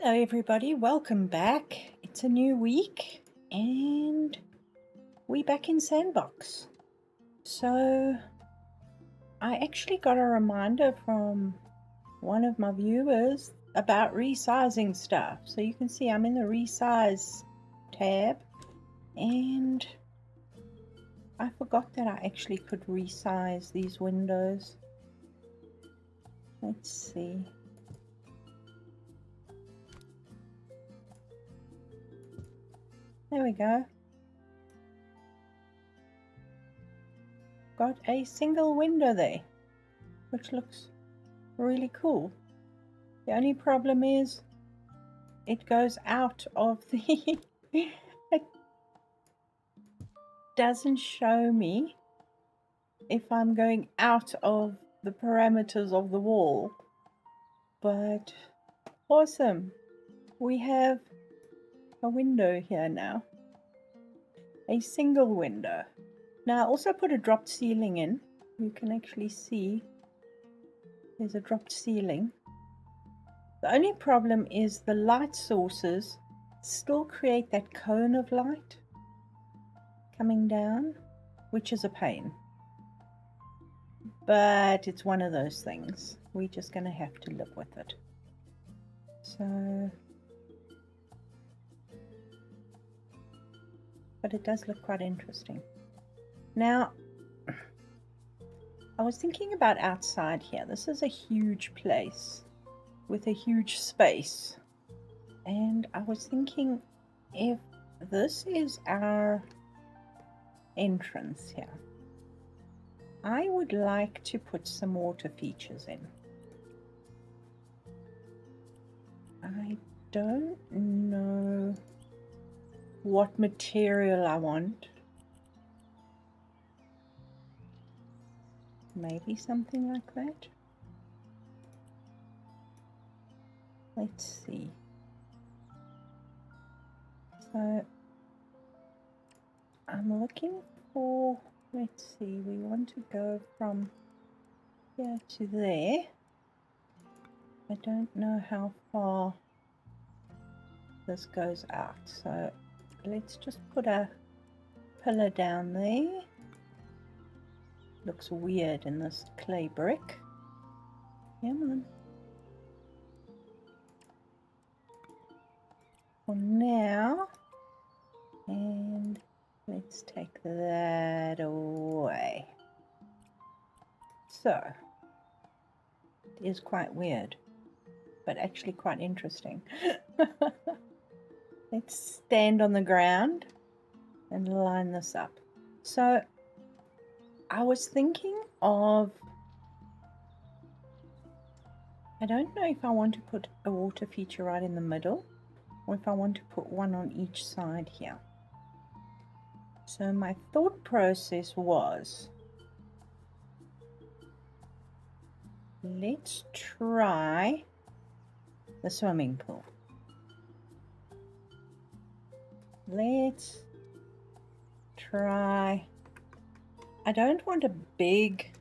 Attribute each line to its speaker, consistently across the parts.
Speaker 1: Hello everybody, welcome back. It's a new week and we're back in Sandbox. So I actually got a reminder from one of my viewers about resizing stuff. So you can see I'm in the resize tab and I forgot that I actually could resize these windows. Let's see. There we go. Got a single window there, which looks really cool. The only problem is it goes out of the it doesn't show me if I'm going out of the parameters of the wall. But awesome, we have a window here now, a single window. Now I also put a dropped ceiling in. You can actually see there's a dropped ceiling. The only problem is the light sources still create that cone of light coming down, which is a pain. But it's one of those things. We're just going to have to live with it. So, but it does look quite interesting. Now, I was thinking about outside here. This is a huge place with a huge space. And I was thinking if this is our entrance here, I would like to put some water features in. I don't know what material I want. Maybe something like that. Let's see. So I'm looking for, let's see, we want to go from here to there. I don't know how far this goes out, so let's just put a pillar down there. Looks weird in this clay brick. Come on. For now, and let's take that away. So it is quite weird, but actually quite interesting. Let's stand on the ground and line this up. So I was thinking of, I don't know if I want to put a water feature right in the middle or if I want to put one on each side here. So my thought process was, let's try the swimming pool. Let's try, I don't want a big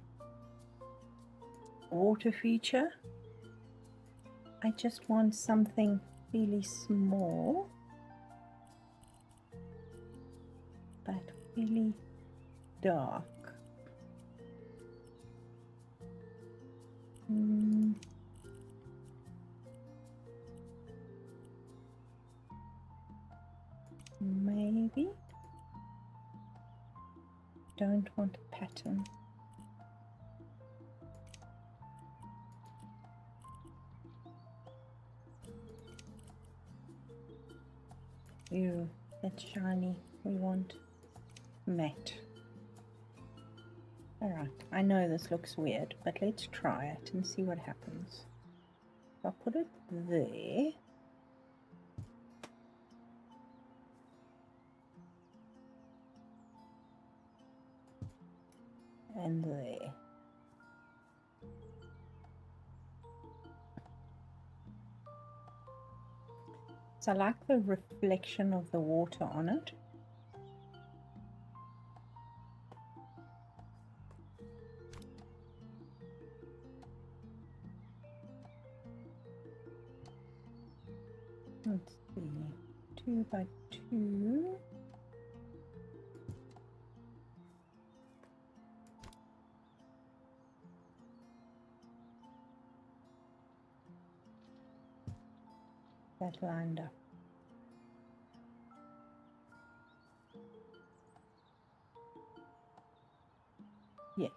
Speaker 1: water feature. I just want something really small, but really dark. Maybe. Don't want a pattern. Ew, that's shiny. We want matte. Alright, I know this looks weird, but let's try it and see what happens. I'll put it there. And there. So I like the reflection of the water on it. Let's see, 2 by 2. That lined up. Yes.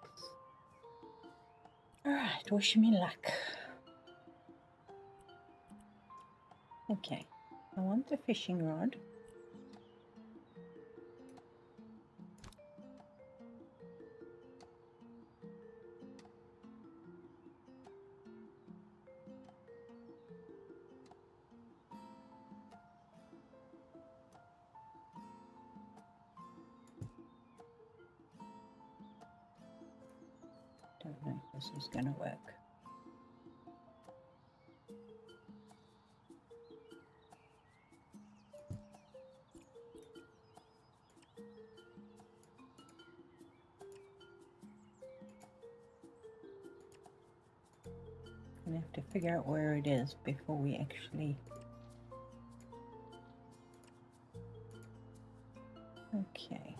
Speaker 1: All right, wish me luck. Okay, I want the fishing rod. Don't know if this is going to work. I'm going to have to figure out where it is before we actually... Okay.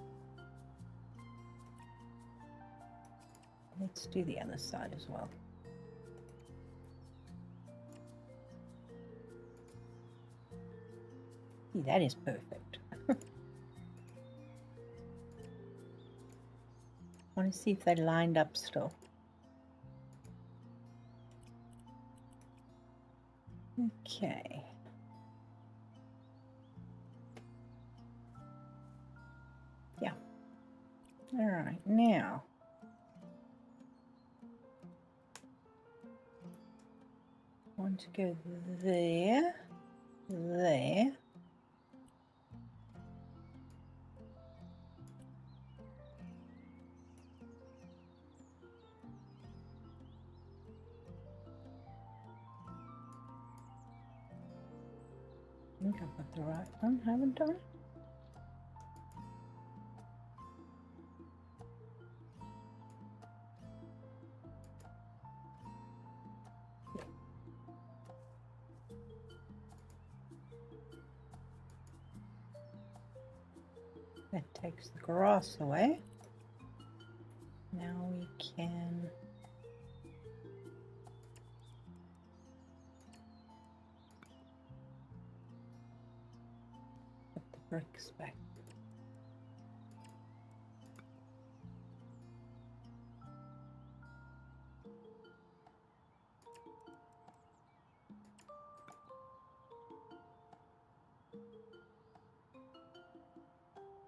Speaker 1: Let's do the other side as well. See, that is perfect. I want to see if they lined up still. Okay. Yeah. All right, now. I want to go there, there. I think I've got the right one, haven't I? That takes the grass away. Now we can put the bricks back.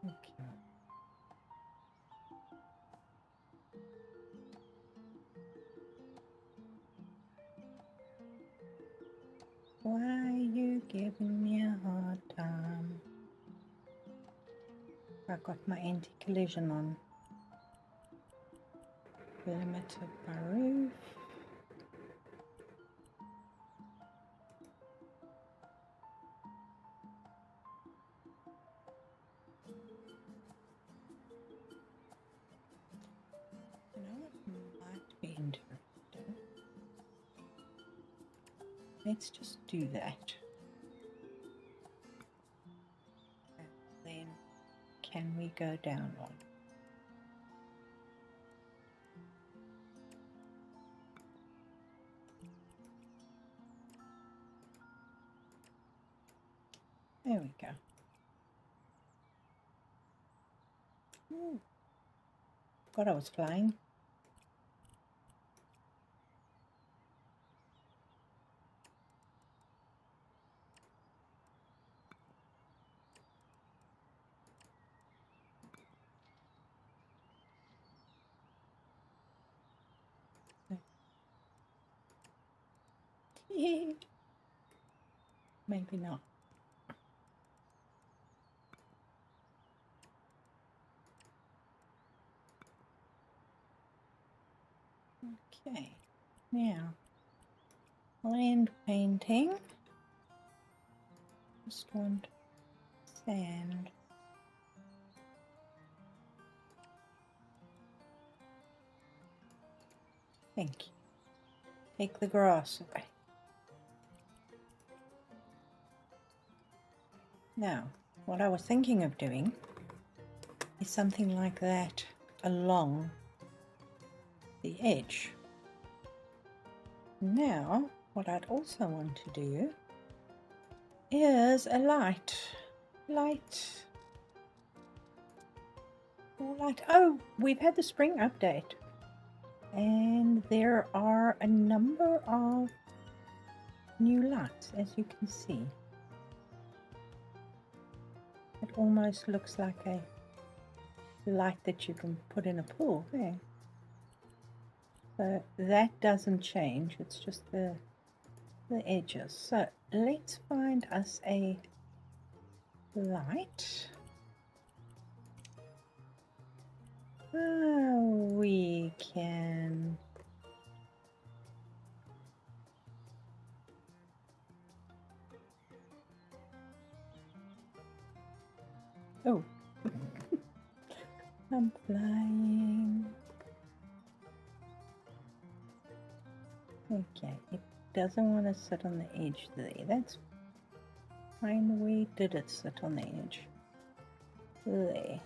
Speaker 1: Okay. Why are you giving me a hard time? I got my anti-collision on. Limited by roof. You know what might be interesting? Let's just do that. And then can we go down one? There we go. Ooh. God, I was flying. Maybe not. Okay, now land painting. Just want sand. Thank you. Take the grass away. Now, what I was thinking of doing is something like that along the edge. Now, what I'd also want to do is a light. Oh, we've had the spring update, and there are a number of new lights, as you can see. It almost looks like a light that you can put in a pool there. So that doesn't change, it's just the edges. So let's find us a light. We can oh I'm flying. Okay, it doesn't want to sit on the edge there. That's fine. Where did it sit on the edge? There.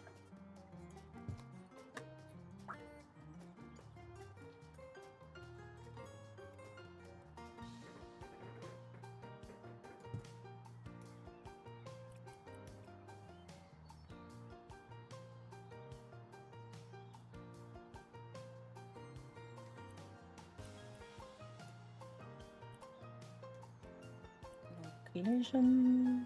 Speaker 1: Collision.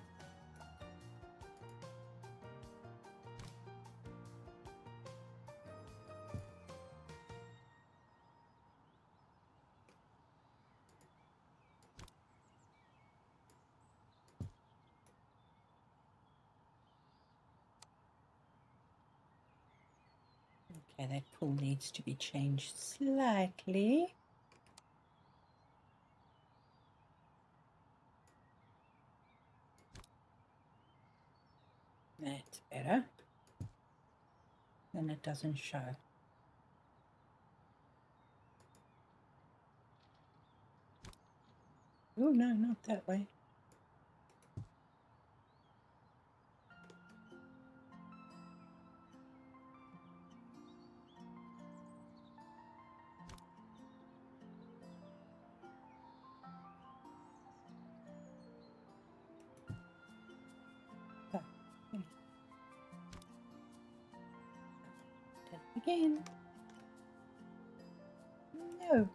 Speaker 1: Okay, that pool needs to be changed slightly. That's better. Then it doesn't show. Oh no, not that way. Oh, okay. Again. No.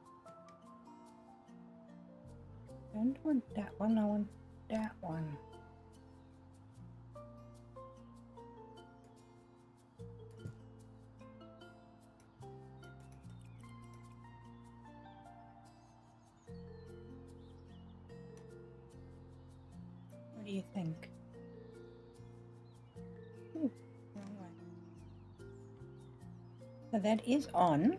Speaker 1: I don't want that one, I want that one. What do you think? Ooh, wrong way. So that is on.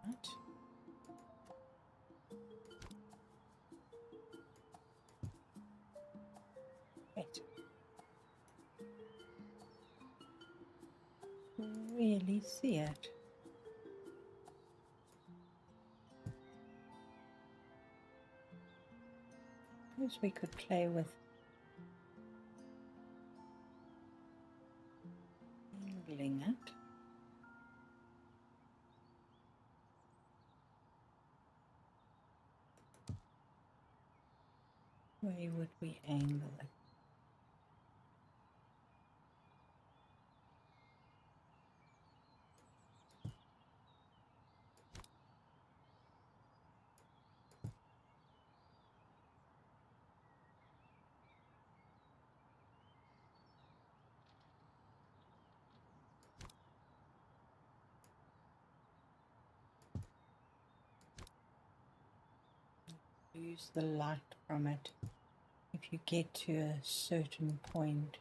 Speaker 1: Right. Wait. Really see it. Suppose we could play with angling it. Where would we angle it? Use the light from it if you get to a certain point.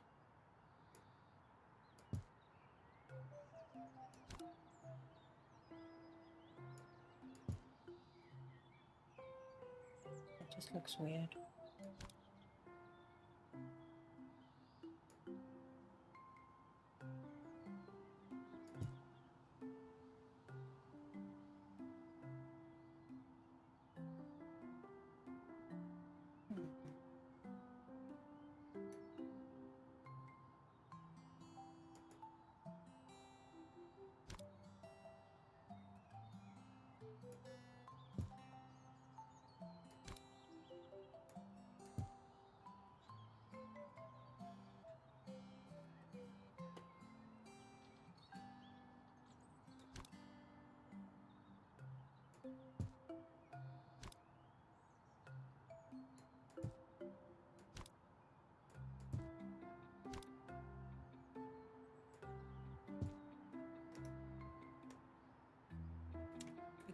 Speaker 1: It just looks weird.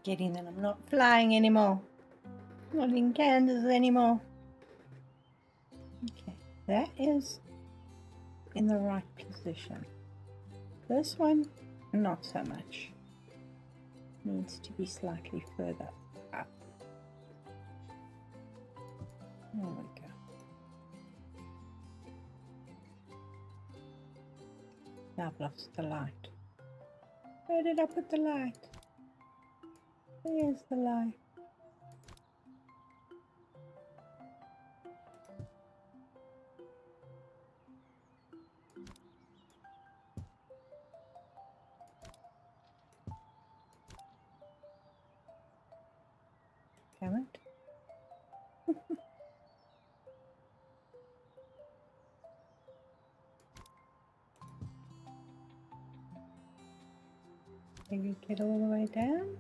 Speaker 1: forgetting that I'm not flying anymore. Not in Kansas anymore. Okay, that is in the right position. This one, not so much. Needs to be slightly further up. There we go. Now I've lost the light. Where did I put the light? There's the light. Damn it. Can you get all the way down?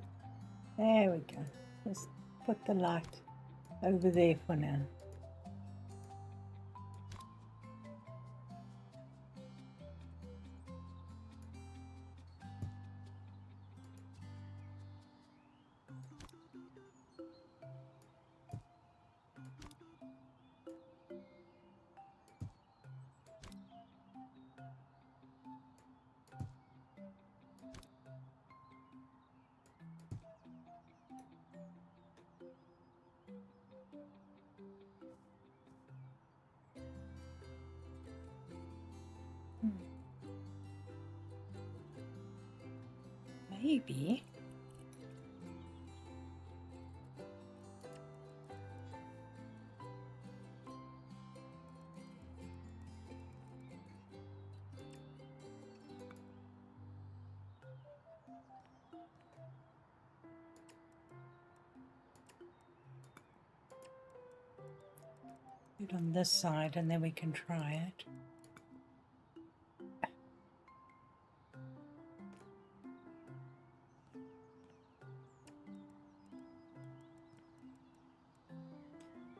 Speaker 1: There we go. Just put the light over there for now. Maybe put it on this side and then we can try it.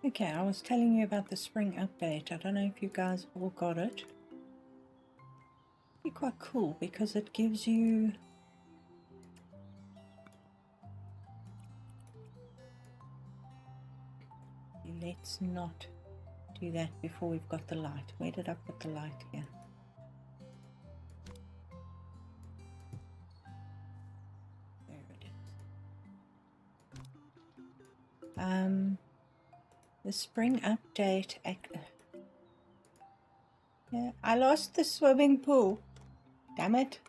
Speaker 1: Okay, I was telling you about the spring update. I don't know if you guys all got it. It'd be quite cool because it gives you let's not do that before we've got the light. Where did I put the light here? There it is. The spring update. Yeah, I lost the swimming pool. Damn it.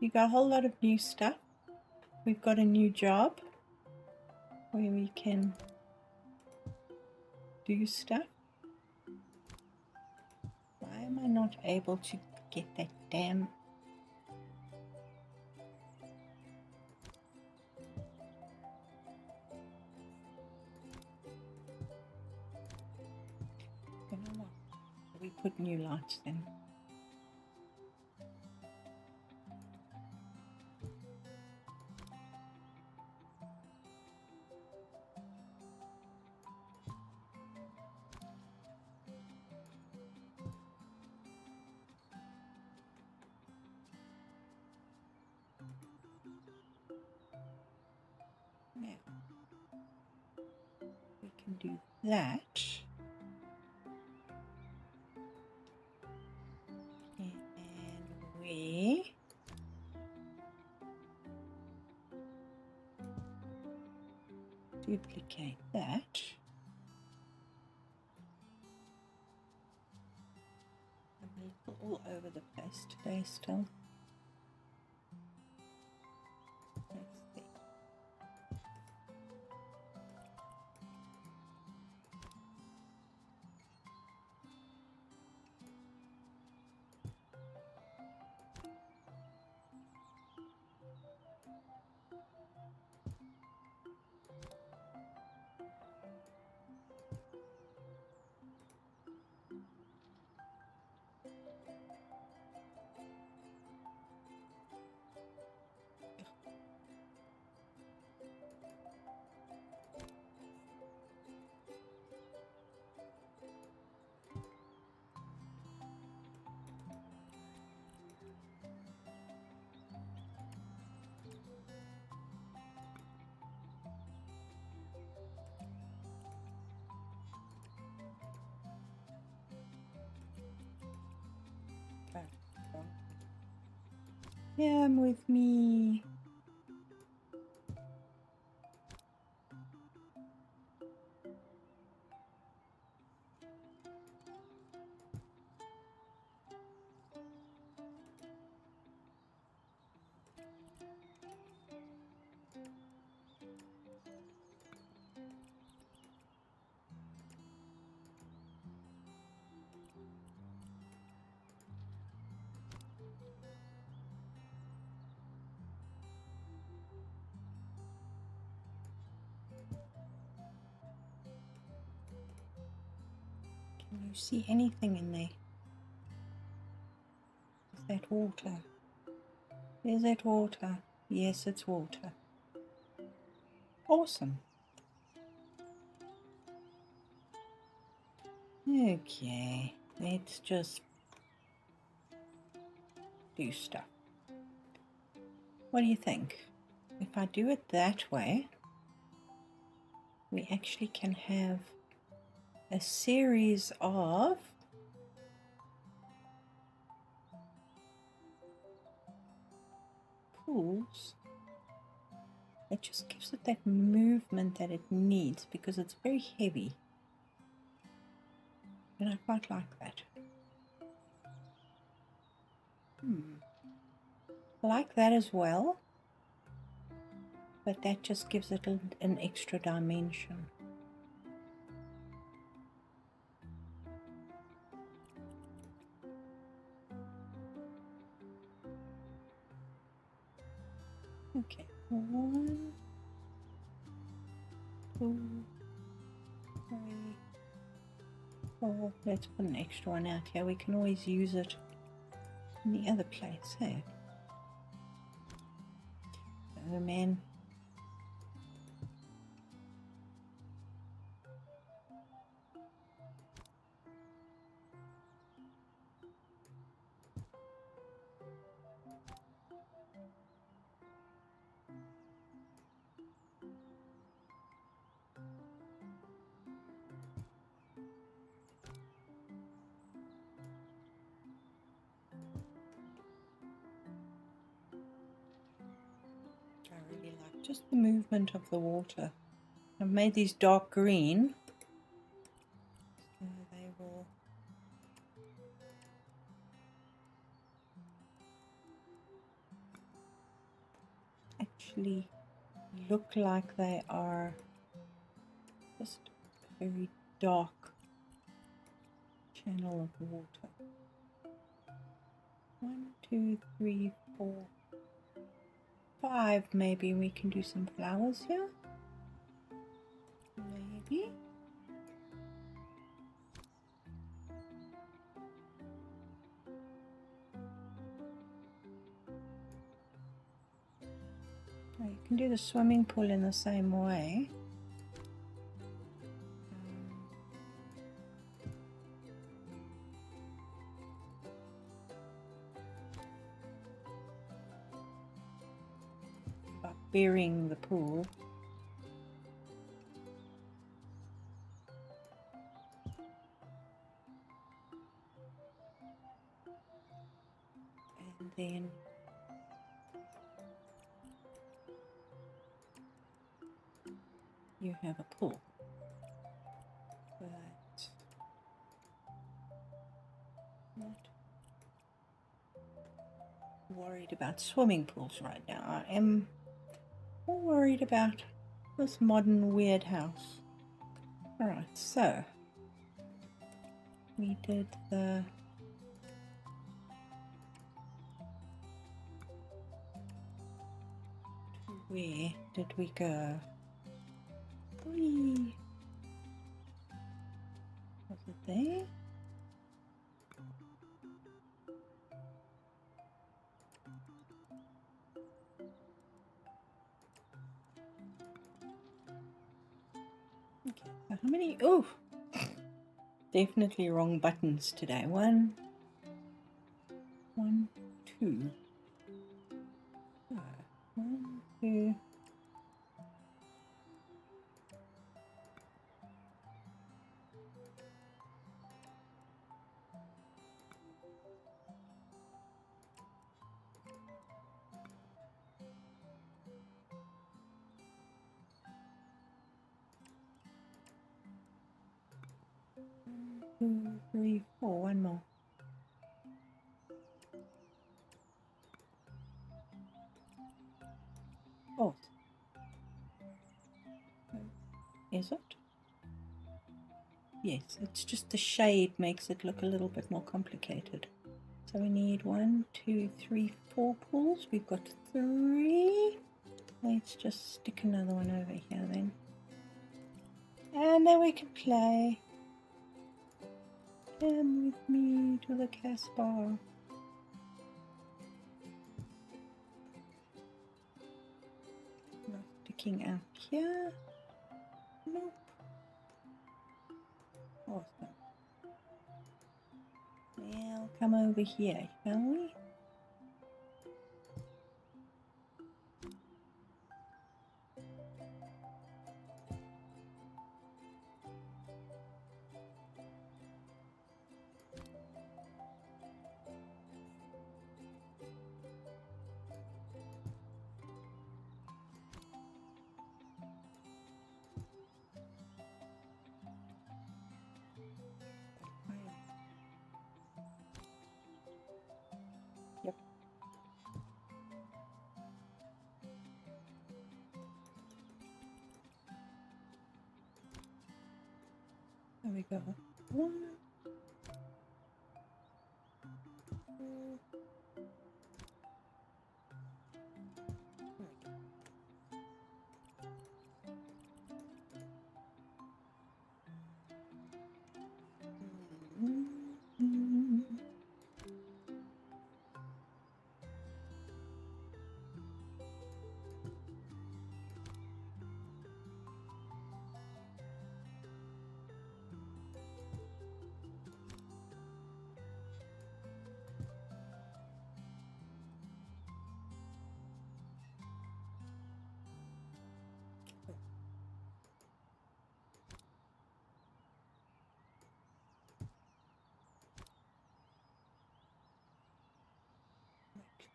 Speaker 1: You got a whole lot of new stuff. We've got a new job where we can do stuff. Why am I not able to get that damn... You know what? We put new lights then. Now, we can do that. And we duplicate that. I'm a little all over the place today still. Let's see. Come with me. Can you see anything in there? Is that water? Is it water? Yes, it's water. Awesome. Okay, let's just do stuff. What do you think? If I do it that way, we actually can have a series of pools. It just gives it that movement that it needs because it's very heavy. And I quite like that. I like that as well. But that just gives it an extra dimension. Okay, 1, 2, 3, 4. Let's put an extra one out here. We can always use it in the other place, hey? Oh man. I really like just the movement of the water. I've made these dark green, so they will actually look like they are just a very dark channel of water. 1, 2, 3, 4, 5. Maybe we can do some flowers here. Maybe. Oh, you can do the swimming pool in the same way. By burying the pool. And then you have a pool. But not worried about swimming pools right now. I am more worried about this modern weird house. Alright, so we did the where did we go? Whee. Was it there? Okay, so how many? Oh, definitely wrong buttons today. 1, 2. 1, 2. 2, 3, 4. One more. Oh, is it? Yes, it's just the shade makes it look a little bit more complicated. So we need 1, 2, 3, 4 pools. We've got 3. Let's just stick another one over here then. And then we can play. Come with me to the Casbah. Not sticking out here. Nope. Awesome. Now come over here, shall we? Yep. There we go. 1, 2, 3.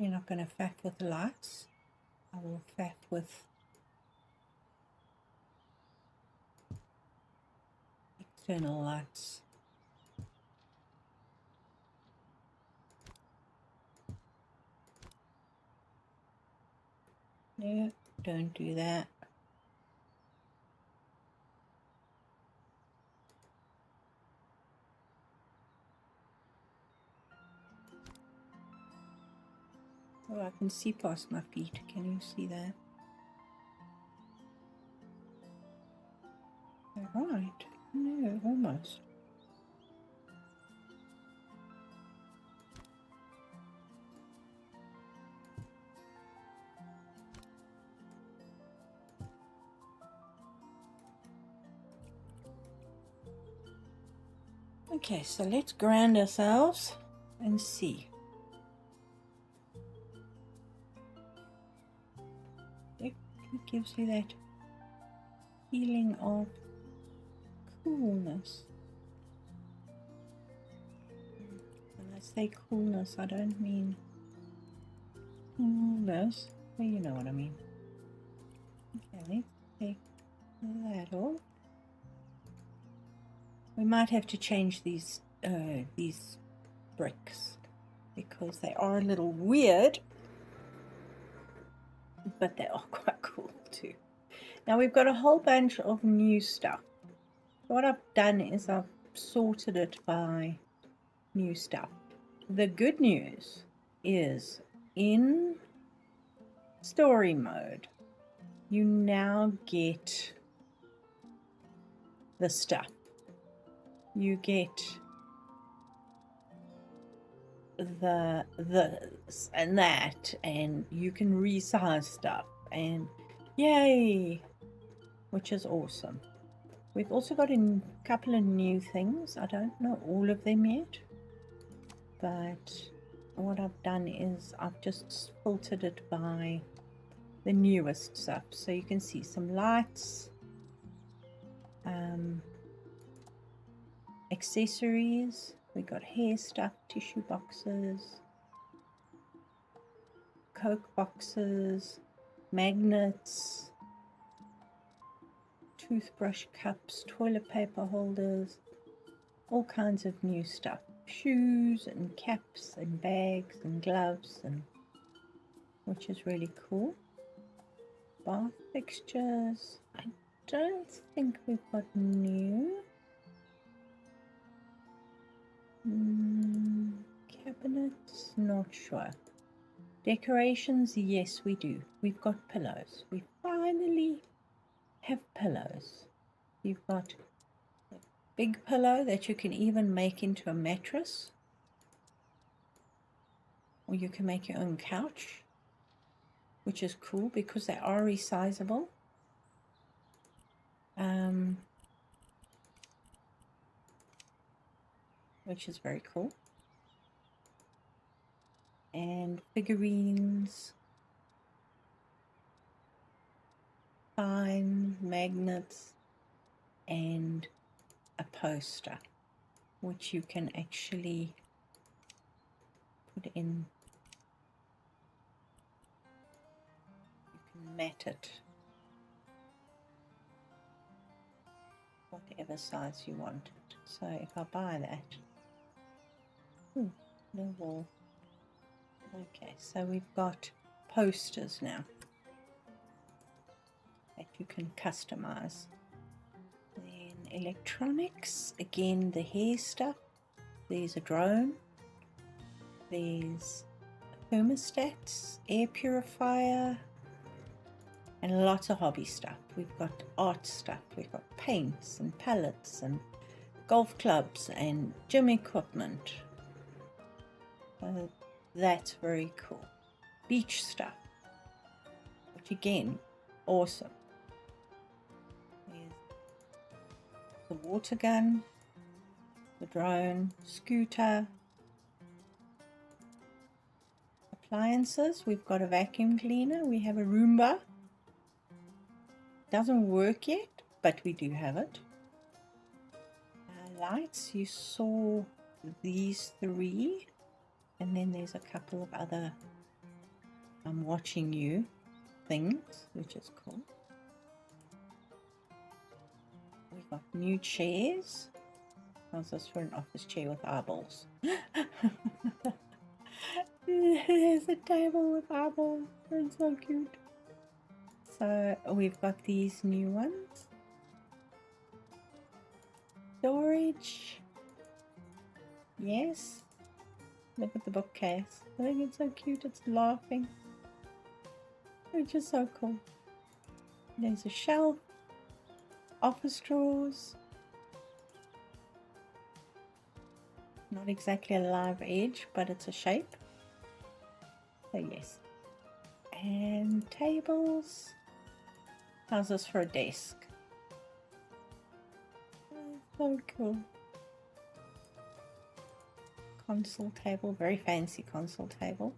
Speaker 1: You're not going to faff with the lights. I will faff with external lights. No, don't do that. Oh, I can see past my feet. Can you see that? Right. No, almost. Okay, so let's ground ourselves and see. It gives you that feeling of coolness. When I say coolness, I don't mean coolness, but you know what I mean. Okay, let's take that off. We might have to change these bricks because they are a little weird, but they are quite cool too. Now we've got a whole bunch of new stuff. What I've done is I've sorted it by new stuff. The good news is in story mode, you now get the stuff. You get this and that, and you can resize stuff, and yay, which is awesome. We've also got a couple of new things. I don't know all of them yet, but what I've done is I've just filtered it by the newest stuff. So you can see some lights, accessories. We got hair stuff, tissue boxes, Coke boxes, magnets, toothbrush cups, toilet paper holders, all kinds of new stuff. Shoes and caps and bags and gloves, and which is really cool. Bath fixtures. I don't think we've got new. Cabinets, not sure. Decorations, yes we do. We've got pillows. We finally have pillows. You've got a big pillow that you can even make into a mattress, or you can make your own couch, which is cool because they are resizable. Which is very cool. And figurines, signs, magnets, and a poster, which you can actually put in. You can mat it whatever size you want it. So if I buy that, no wall. Okay, so we've got posters now that you can customize. Then electronics, again the hair stuff. There's a drone. There's thermostats, air purifier, and lots of hobby stuff. We've got art stuff. We've got paints and palettes and golf clubs and gym equipment. That's very cool. Beach stuff, which again, awesome. There's the water gun, the drone, scooter, appliances. We've got a vacuum cleaner. We have a Roomba. Doesn't work yet, but we do have it. Lights, you saw these three, and then there's a couple of other I'm watching you things, which is cool. We've got new chairs. How's this for an office chair with eyeballs? There's a table with eyeballs. It's so cute. So we've got these new ones. Storage. Yes. Look at the bookcase. I think it's so cute. It's laughing. Which is so cool. There's a shelf. Office drawers. Not exactly a live edge, but it's a shape. So yes. And tables. How's this for a desk? So cool. Console table, very fancy console table.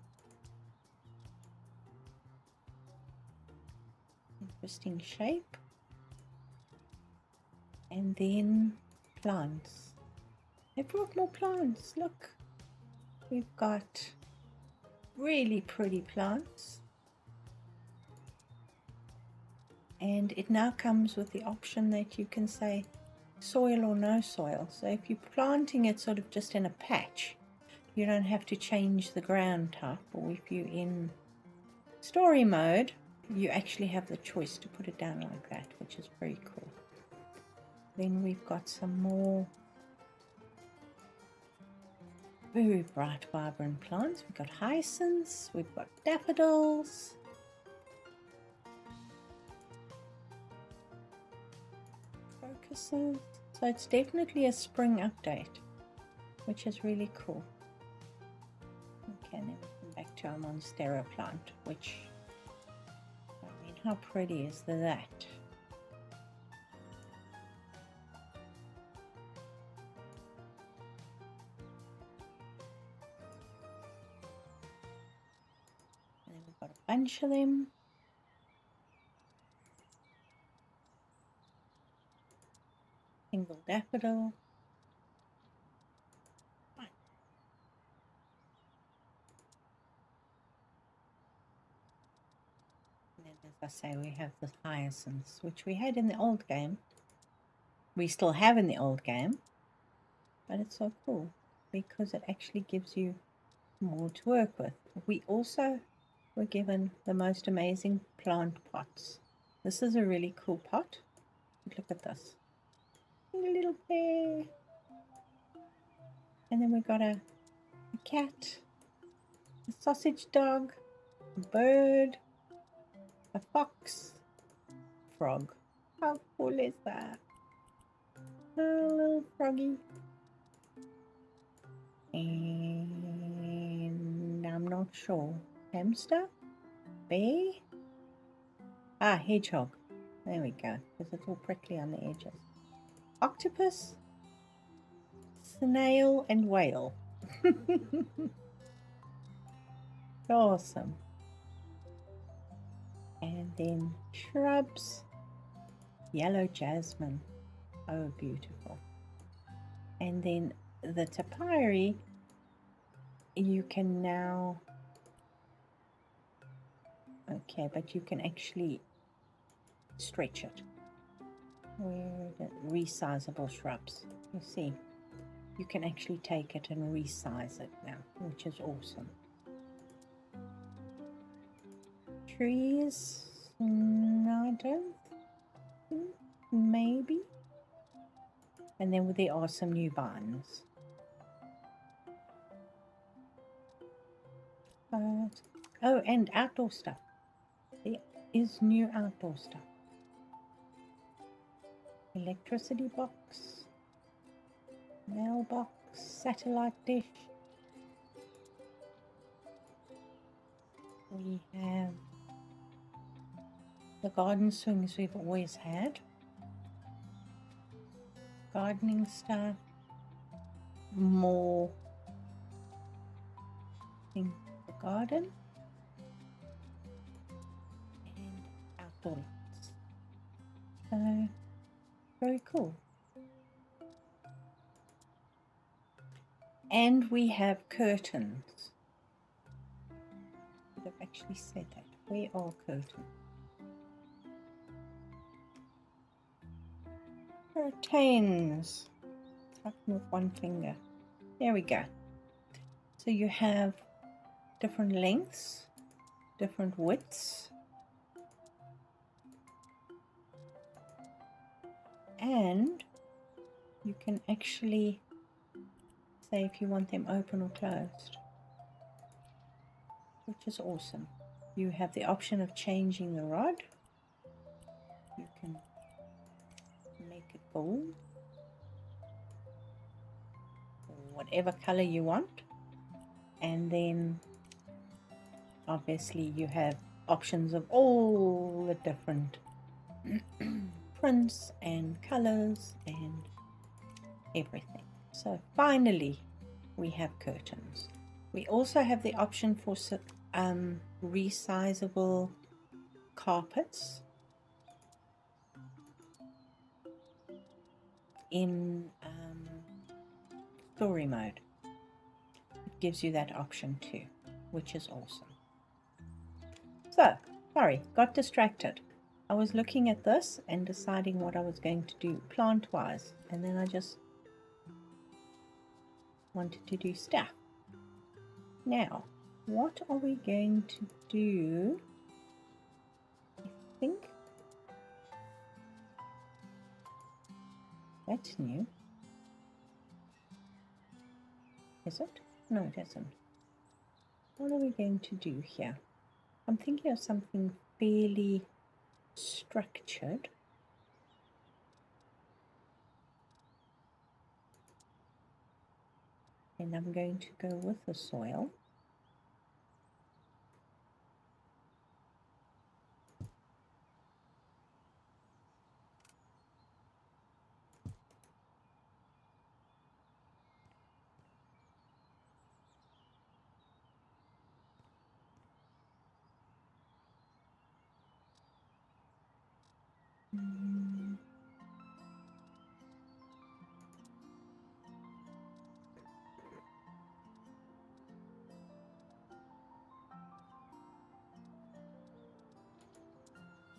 Speaker 1: Interesting shape. And then plants. They brought more plants. Look, we've got really pretty plants. And it now comes with the option that you can say soil or no soil. So if you're planting it sort of just in a patch, you don't have to change the ground type. Or if you're in story mode, you actually have the choice to put it down like that, which is very cool. Then we've got some more very bright, vibrant plants. We've got hyacinths, we've got daffodils, crocuses. So it's definitely a spring update, which is really cool. Okay, then we come back to our monstera plant, which, I mean, how pretty is that? And then we've got a bunch of them. Single daffodil. And then, as I say, we have the hyacinths, which we had in the old game. We still have in the old game, but it's so cool because it actually gives you more to work with. We also were given the most amazing plant pots. This is a really cool pot. Look at this. A little bear. And then we've got a cat, a sausage dog, a bird, a fox, frog. How cool is that? A little froggy. And I'm not sure. Hamster? Bear? Ah, hedgehog. There we go, because it's all prickly on the edges. Octopus, snail, and whale. Awesome. And then shrubs, yellow jasmine. Oh, beautiful. And then the topiary, you can now, okay, but you can actually stretch it. Where the resizable shrubs, you see, you can actually take it and resize it now, which is awesome. Trees, no, I don't think, maybe. And then there are some new vines. Oh, and outdoor stuff. There is new outdoor stuff. Electricity box, mailbox, satellite dish. We have the garden swings we've always had. Gardening stuff. More things for the garden. And outdoor lights. So, very cool. And we have curtains. I've actually said that. Where are curtains? Curtains. Tapping with one finger. There we go. So you have different lengths, different widths, and you can actually say if you want them open or closed, which is awesome. You have the option of changing the rod. You can make it gold or whatever color you want, and then obviously you have options of all the different prints and colors and everything. So finally we have curtains. We also have the option for resizable carpets in story mode. It gives you that option too, which is awesome. So, sorry, got distracted. I was looking at this and deciding what I was going to do plant-wise, and then I just wanted to do stuff. Now, what are we going to do? I think that's new. Is it? No, it isn't. What are we going to do here? I'm thinking of something fairly structured. And I'm going to go with the soil.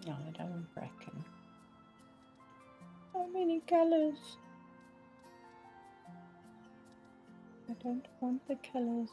Speaker 1: No, I don't want bracken. So many colors. Don't want the colors.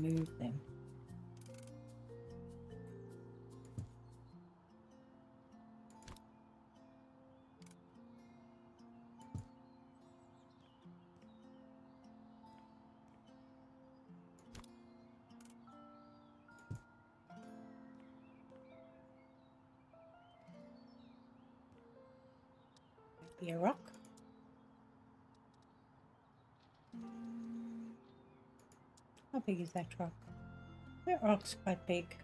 Speaker 1: Move them. Might be a rock. How big is that rock? That rock's quite big.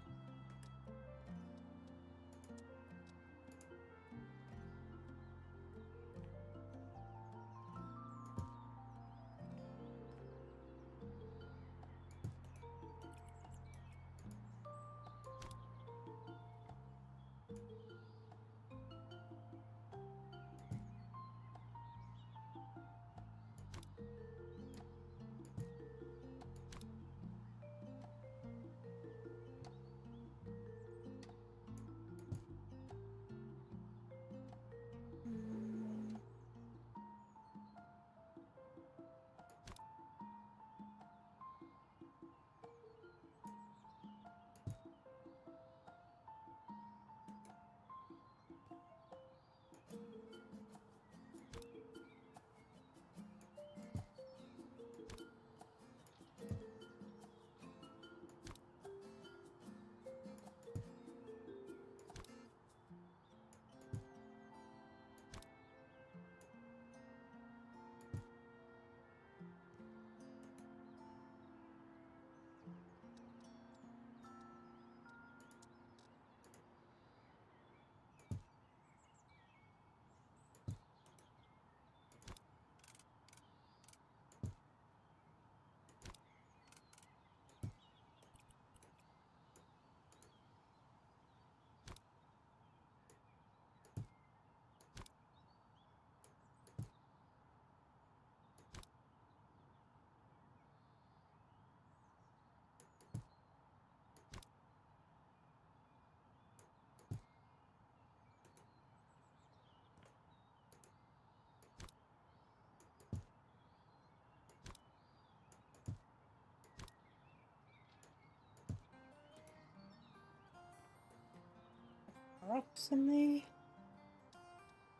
Speaker 1: Rocks in there.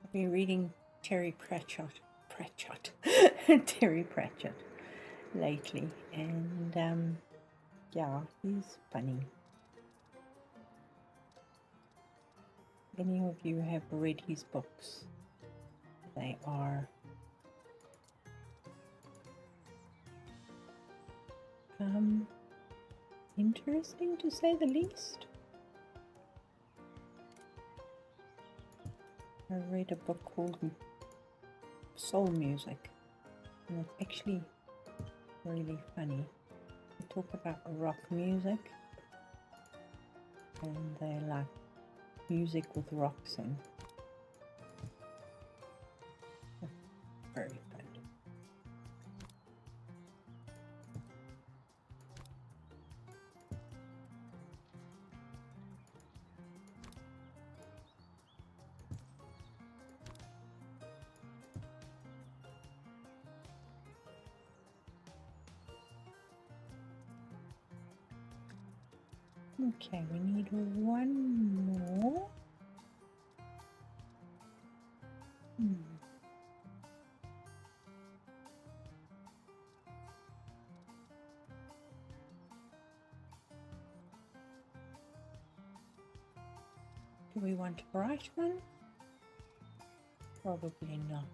Speaker 1: I've been reading Terry Pratchett Terry Pratchett lately, and yeah, he's funny. Any of you have read his books? They are interesting to say the least. I read a book called Soul Music, and it's actually really funny. They talk about rock music, and they like music with rocks in. Very good. Okay, we need one more. Do we want a bright one? Probably not.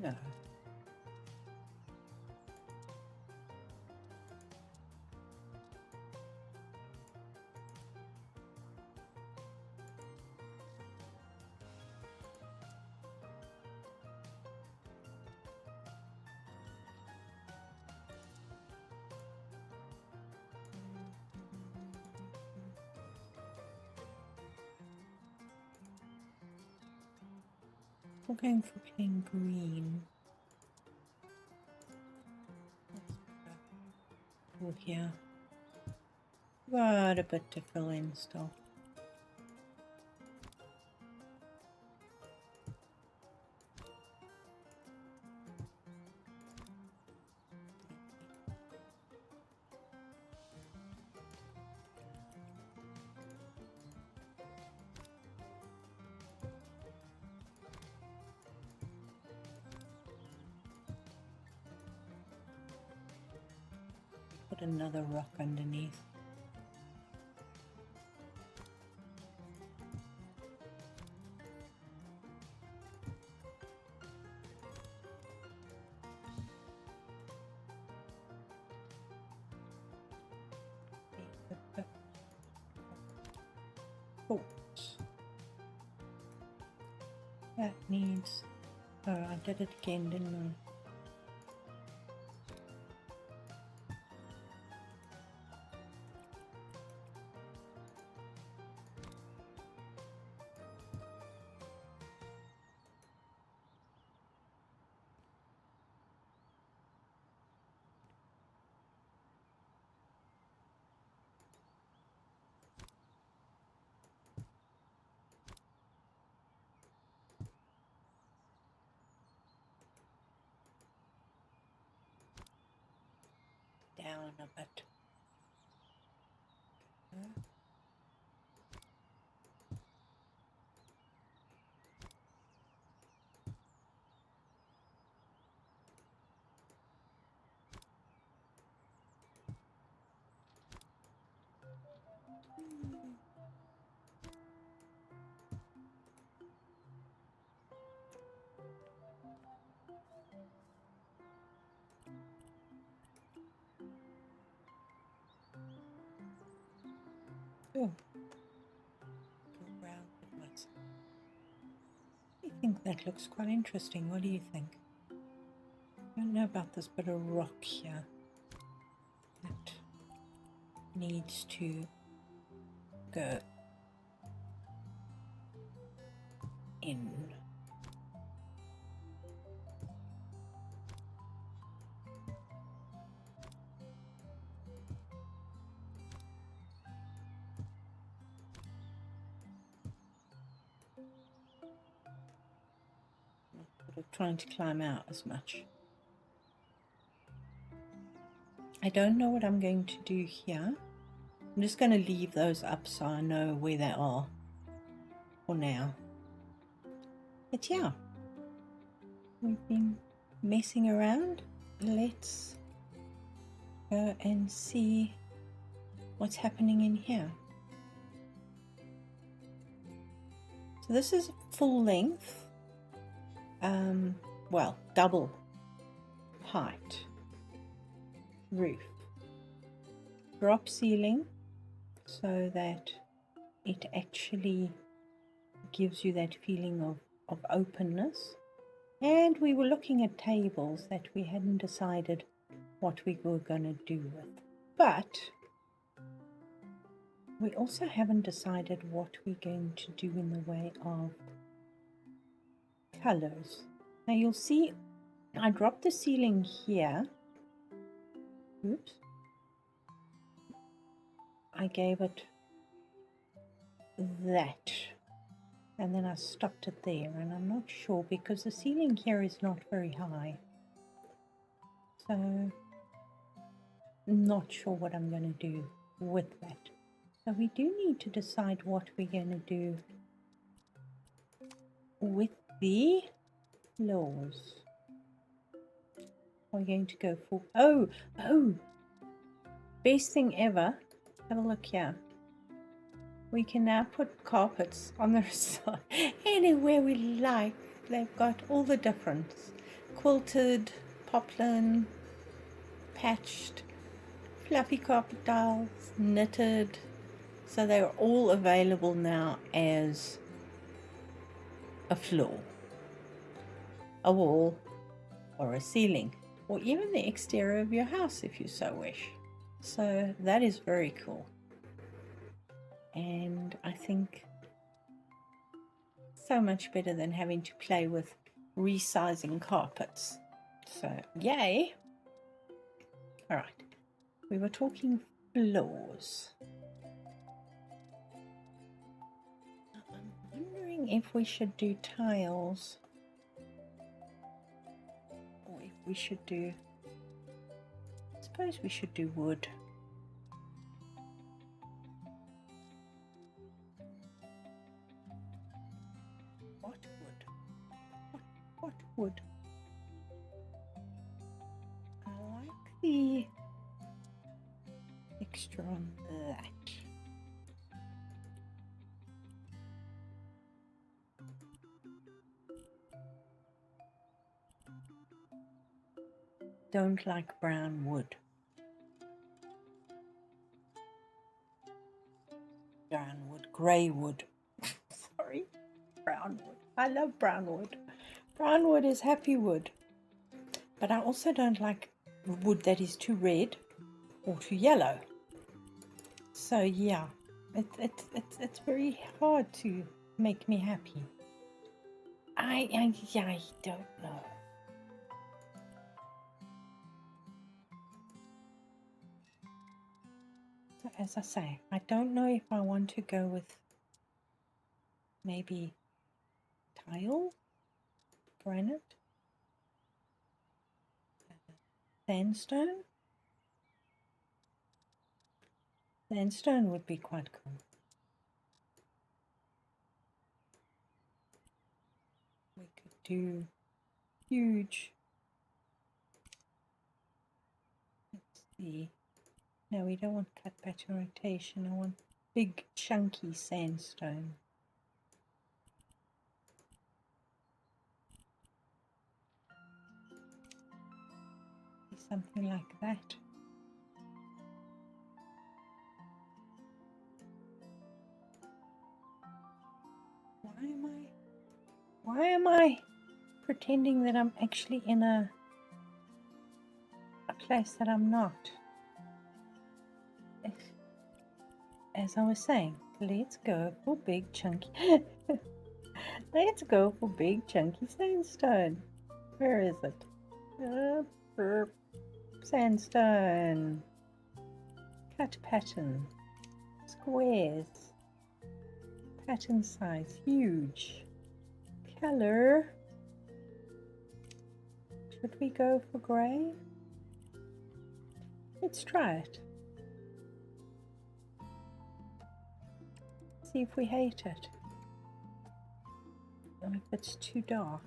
Speaker 1: No. We're going for plain green. Oh, here. Got a bit to fill in still. Put another rock underneath. Oh, that needs... Oh, I did it again, didn't I? Down a bit. Oh, go round it was. I think that looks quite interesting. What do you think? I don't know about this bit of rock here. That needs to go in. Sort of trying to climb out as much. I don't know what I'm going to do here. I'm just going to leave those up so I know where they are for now. But yeah, we've been messing around. Let's go and see what's happening in here. So this is full length, well, double height roof, drop ceiling, so that it actually gives you that feeling of openness. And we were looking at tables that we hadn't decided what we were going to do with, but we also haven't decided what we're going to do in the way of colors. Now you'll see I dropped the ceiling here. Oops. I gave it that, and then I stopped it there, and I'm not sure because the ceiling here is not very high, so I'm not sure what I'm going to do with that. So we do need to decide what we're going to do with the floors. We're going to go for oh best thing ever. Have a look here. We can now put carpets on the side anywhere we like. They've got all the difference: quilted, poplin, patched, fluffy carpet tiles, knitted. So they're all available now as a floor, a wall, or a ceiling, or even the exterior of your house if you so wish. So that is very cool. And I think So much better than having to play with resizing carpets. So, yay. All right. We were talking floors. I'm wondering if we should do tiles or if we should do, I suppose we should do wood. What wood? What wood? I like the texture on that. Don't like brown wood. Brown wood, grey wood. Sorry, brown wood. I love brown wood. Brown wood is happy wood. But I also don't like wood that is too red or too yellow. So yeah, it's very hard to make me happy. I don't know. So as I say, I don't know if I want to go with maybe tile, granite, sandstone. Sandstone would be quite cool. We could do huge. Let's see. No, we don't want cut pattern rotation. I want big chunky sandstone. Something like that. Why am I pretending that I'm actually in a place that I'm not? As I was saying, let's go for big chunky let's go for big chunky sandstone. Where is it? Sandstone. Cut pattern. Squares. Pattern size huge. Color. Should we go for grey? Let's try it. See if we hate it. Or if it's too dark.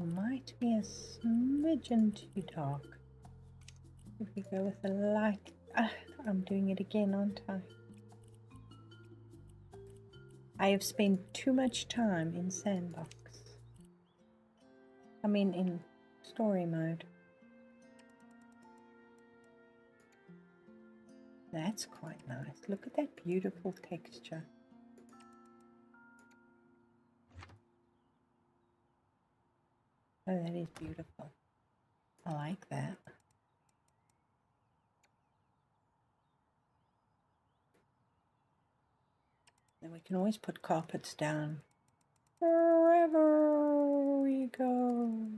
Speaker 1: It might be a smidgen too dark. If we go with a light, I'm doing it again, aren't I? I have spent too much time in sandbox. I mean in story mode. That's quite nice. Look at that beautiful texture. Oh, that is beautiful. I like that. Then we can always put carpets down wherever we go.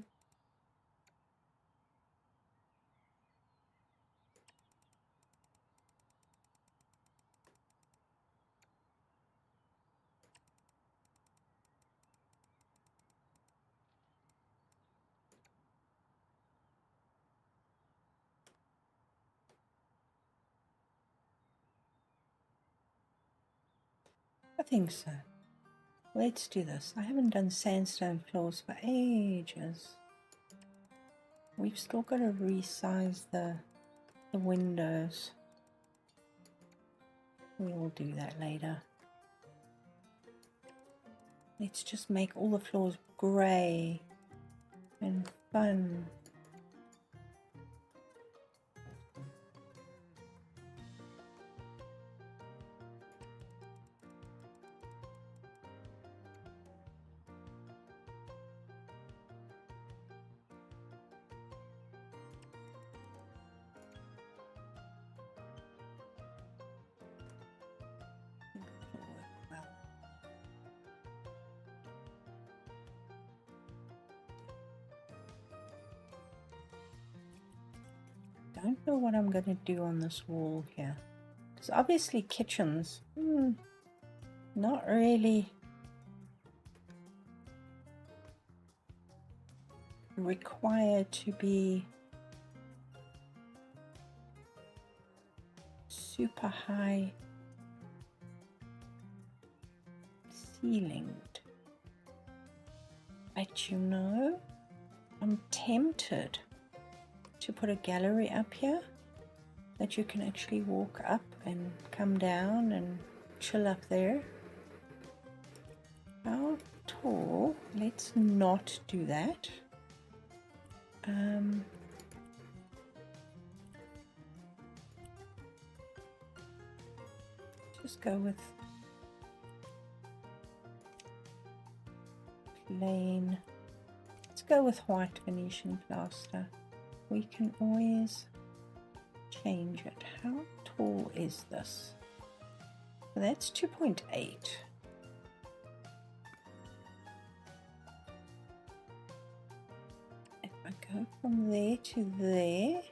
Speaker 1: I think so. Let's do this. I haven't done sandstone floors for ages. We've still got to resize the windows. We will do that later. Let's just make all the floors grey and fun. don't know what I'm going to do on this wall here. Because obviously kitchens, not really required to be super high ceilinged. But you know, I'm tempted to put a gallery up here that you can actually walk up and come down and chill up there. How tall? Let's not do that. Just go with plain. Let's go with white Venetian plaster. We can always change it. How tall is this? So that's 2.8. If I go from there to there,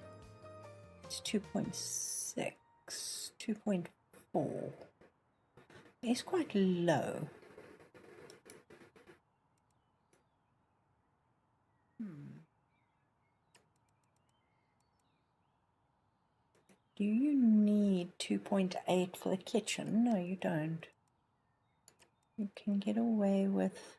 Speaker 1: it's 2.6, 2.4. It's quite low. Do you need 2.8 for the kitchen? No, you don't. You can get away with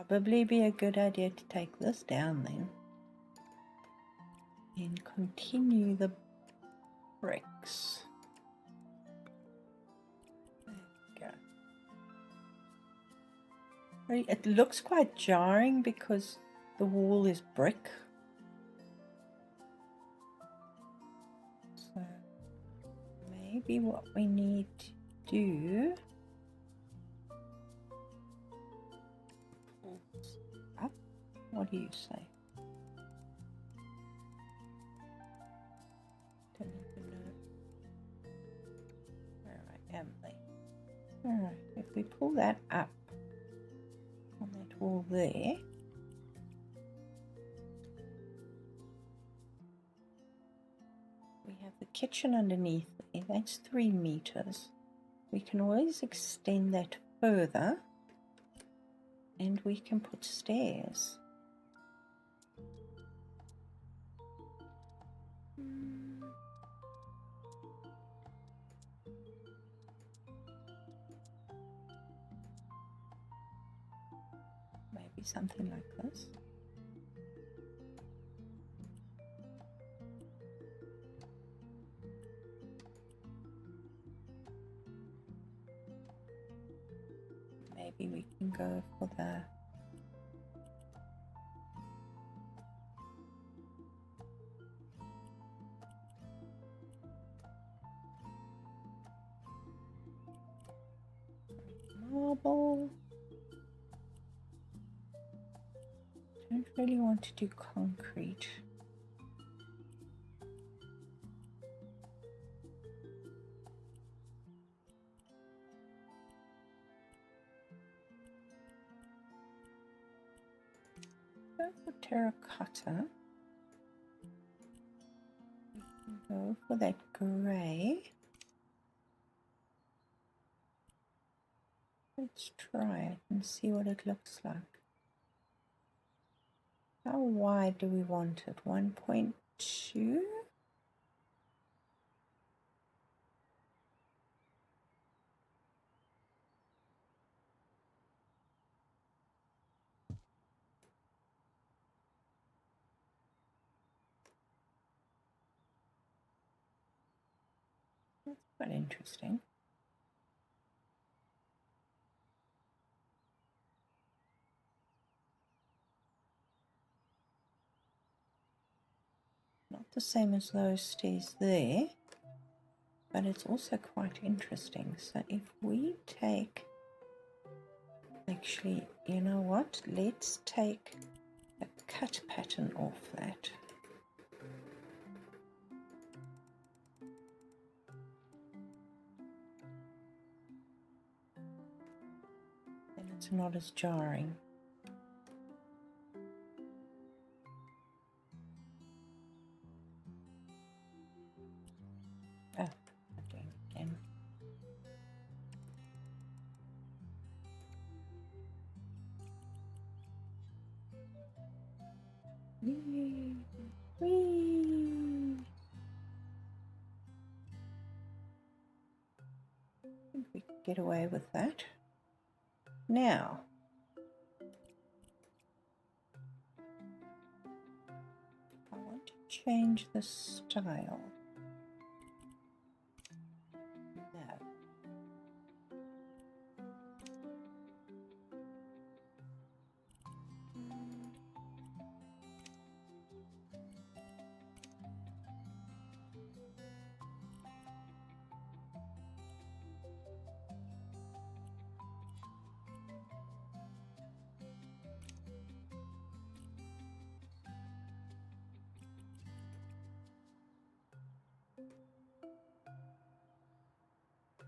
Speaker 1: probably be a good idea to take this down then and continue the bricks. There we go. It looks quite jarring because the wall is brick. So maybe what we need to do, pull this up. What do you say? Don't even know where I am there. Alright, if we pull that up on that wall there, we have the kitchen underneath there. That's 3 meters. We can always extend that further and we can put stairs. Maybe something like this. Maybe we can go for the marble. Don't really want to do concrete. Go for terracotta. We can go for that grey. Let's try it and see what it looks like. How wide do we want it? 1.2? That's quite interesting. Not the same as those stairs there, but it's also quite interesting. So if we take, actually, you know what? Let's take a cut pattern off that. Then it's not as jarring. Oh, again. Whee! Whee! I think we can get away with that. Now, I want to change the style. No.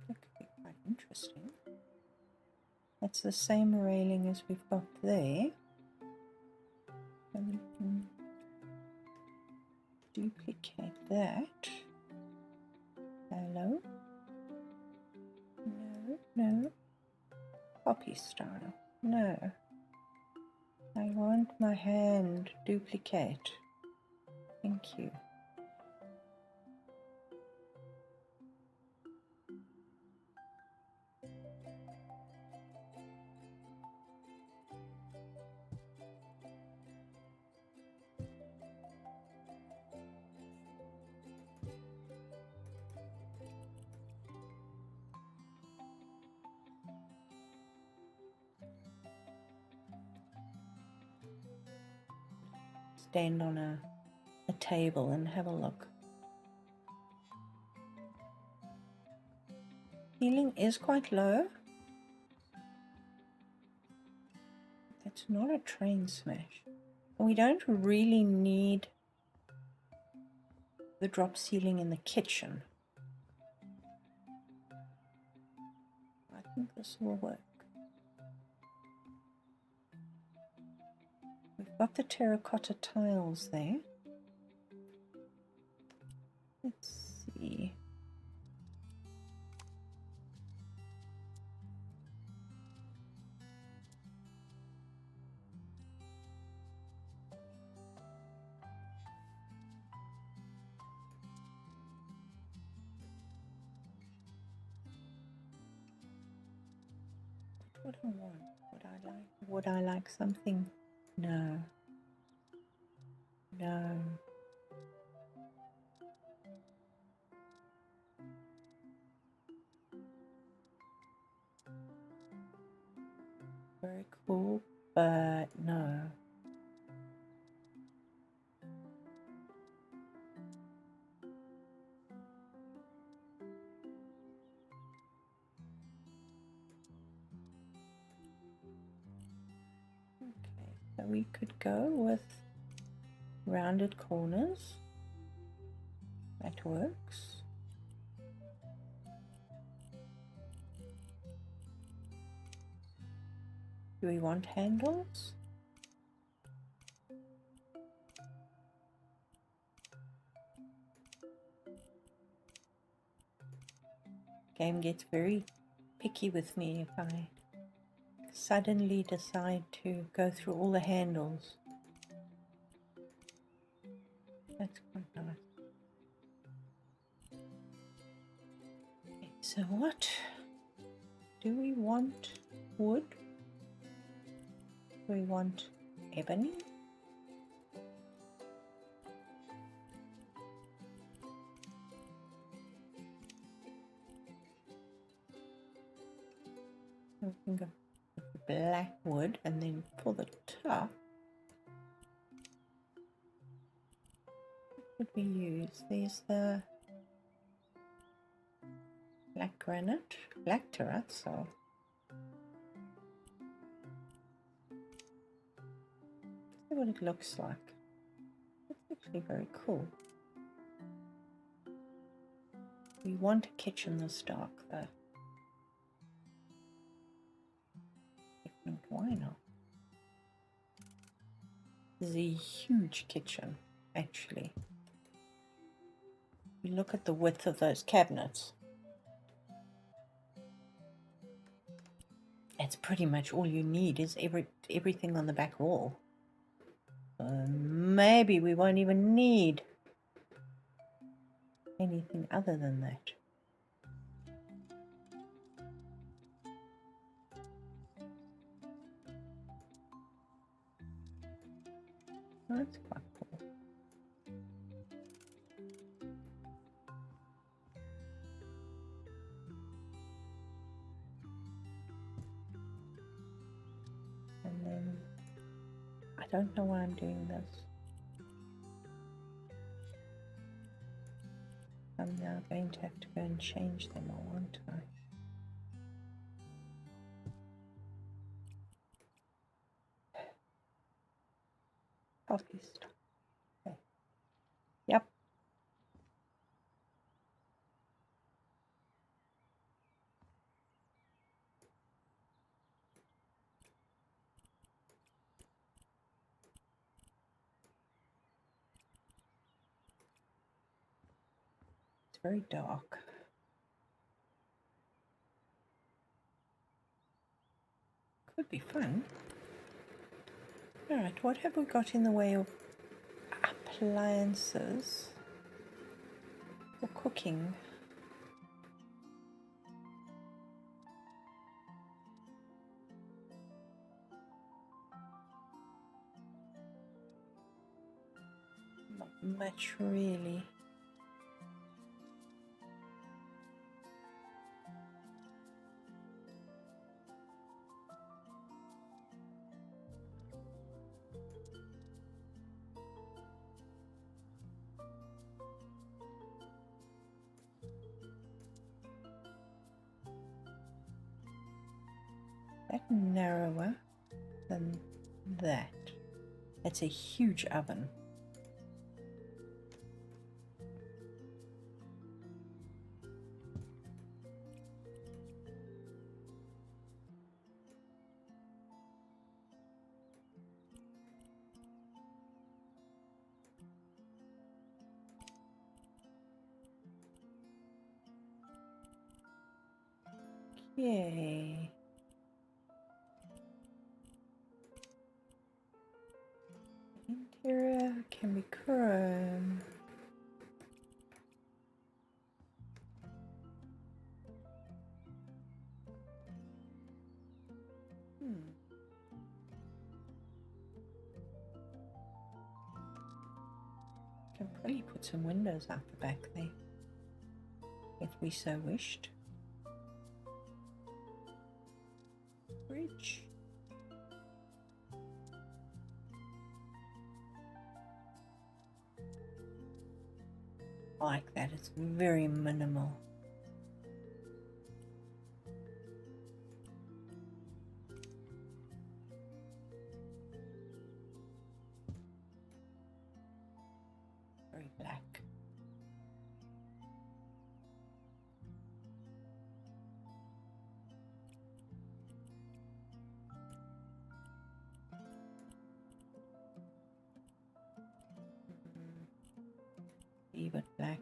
Speaker 1: That could be quite interesting. That's the same railing as we've got there. And we can duplicate that. Hello? No, no. Copy style. No. I want my hand duplicate. Thank you. Stand on a table and have a look. Ceiling is quite low. That's not a train smash. And we don't really need the drop ceiling in the kitchen. I think this will work. We've got the terracotta tiles there. Let's see. What do I want? Would I like something? No. No. Very cool, but no. Okay, so we could go with rounded corners. That works. Do we want handles? Game gets very picky with me if I suddenly decide to go through all the handles. That's quite nice. Okay, so what do we want? Wood? Do we want ebony? We can go with black wood, and then for the top, what would we use? There's the black granite, black terrazzo. see what it looks like. It's actually very cool. We want a kitchen this dark though. If not, why not? This is a huge kitchen, actually. You look at the width of those cabinets. That's pretty much all you need is everything on the back wall. Maybe we won't even need anything other than that. That's quite cool. And then I don't know why I'm doing this. I'm now going to have to go and change them all, won't I? Coffee stuff. Okay. Yep. It's very dark. Could be fun. Alright, what have we got in the way of appliances for cooking? Not much really. That narrower than that. It's a huge oven. Yay. Interior can be chrome. Can probably put some windows out the back there, if we so wished. Fridge. I like that, it's very minimal. Very black. Leave it black.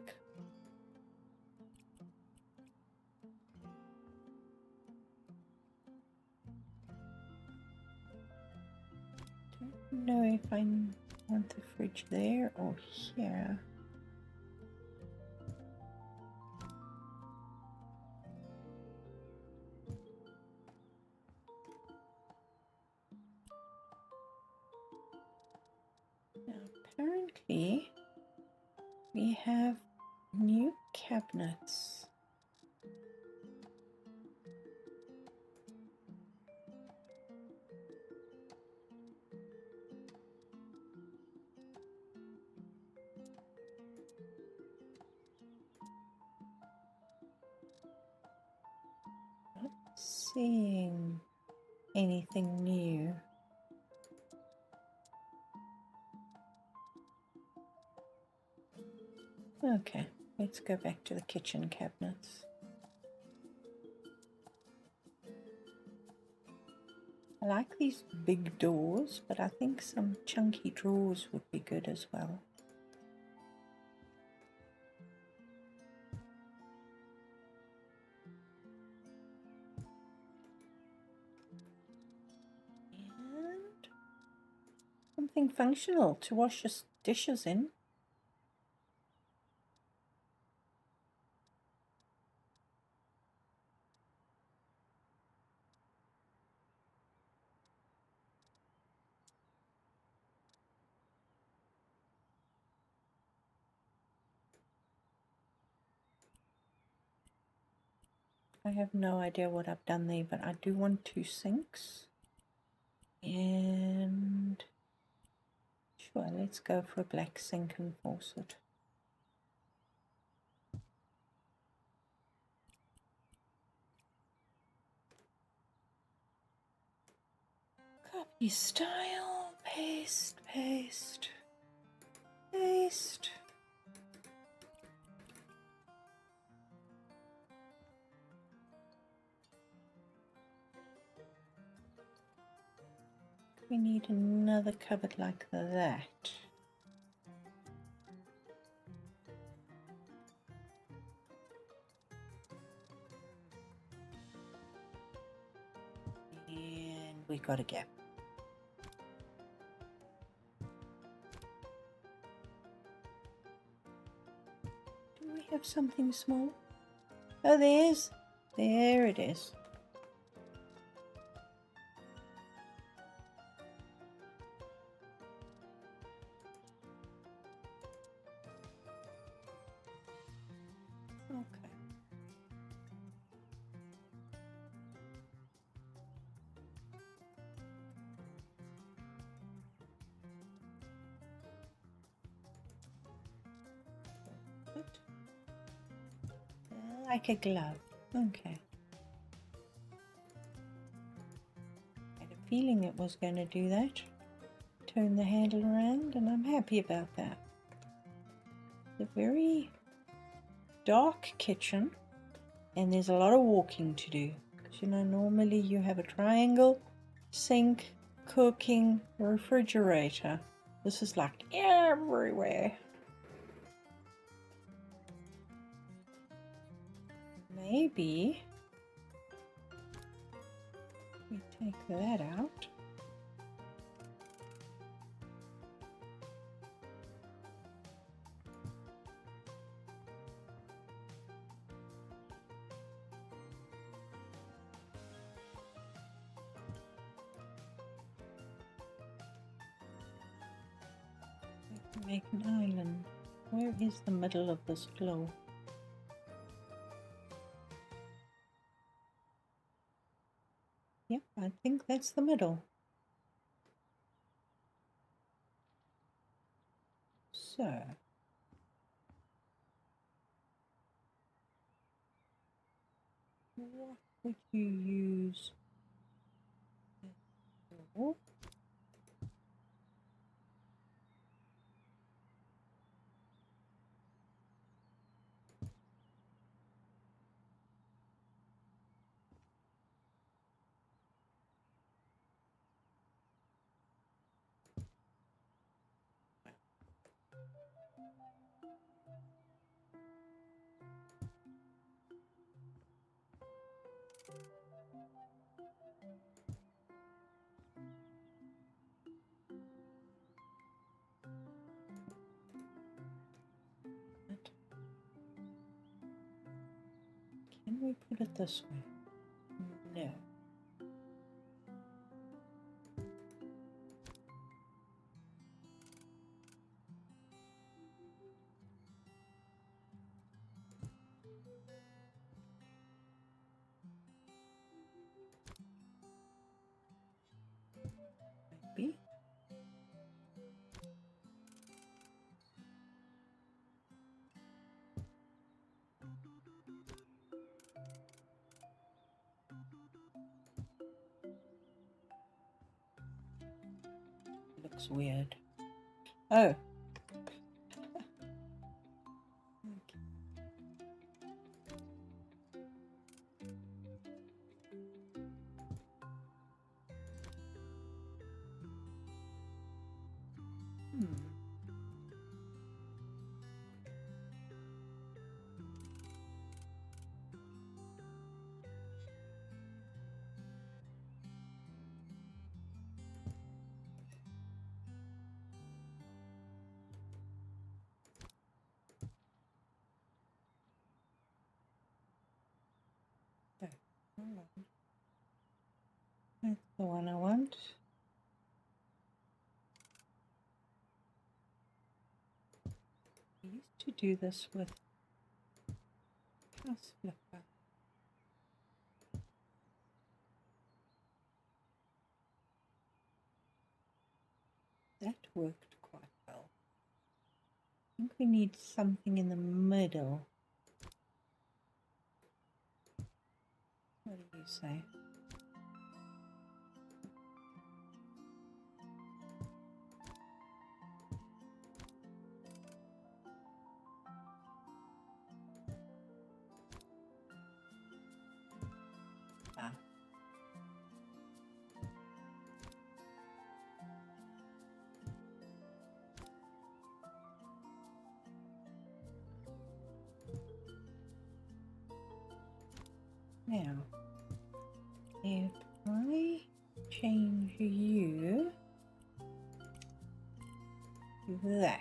Speaker 1: Don't know if I want the fridge there or here. Now apparently we have new cabinets. Not seeing anything new. Okay, let's go back to the kitchen cabinets. I like these big doors, but I think some chunky drawers would be good as well. And something functional to wash your dishes in. I have no idea what I've done there, but I do want 2 sinks. And sure, let's go for a black sink and faucet. Copy style, paste, paste, paste. We need another cupboard like that. And we got a gap. Do we have something small? Oh, there it is. Okay. Like a glove. Okay. I had a feeling it was going to do that. Turn the handle around, and I'm happy about that. It's a very dark kitchen, and there's a lot of walking to do. Because, you know, normally you have a triangle, sink, cooking, refrigerator. This is like everywhere. Maybe we take that out. Make an island. Where is the middle of this floor? Yep, I think that's the middle. So, what would you use? Oh, can we put it this way? No. Maybe. Looks weird. Oh. Oh, hold on. That's the one I want. I used to do this with Houseflipper. That worked quite well. I think we need something in the middle. What do you say? Ah. Now, if I change you to that,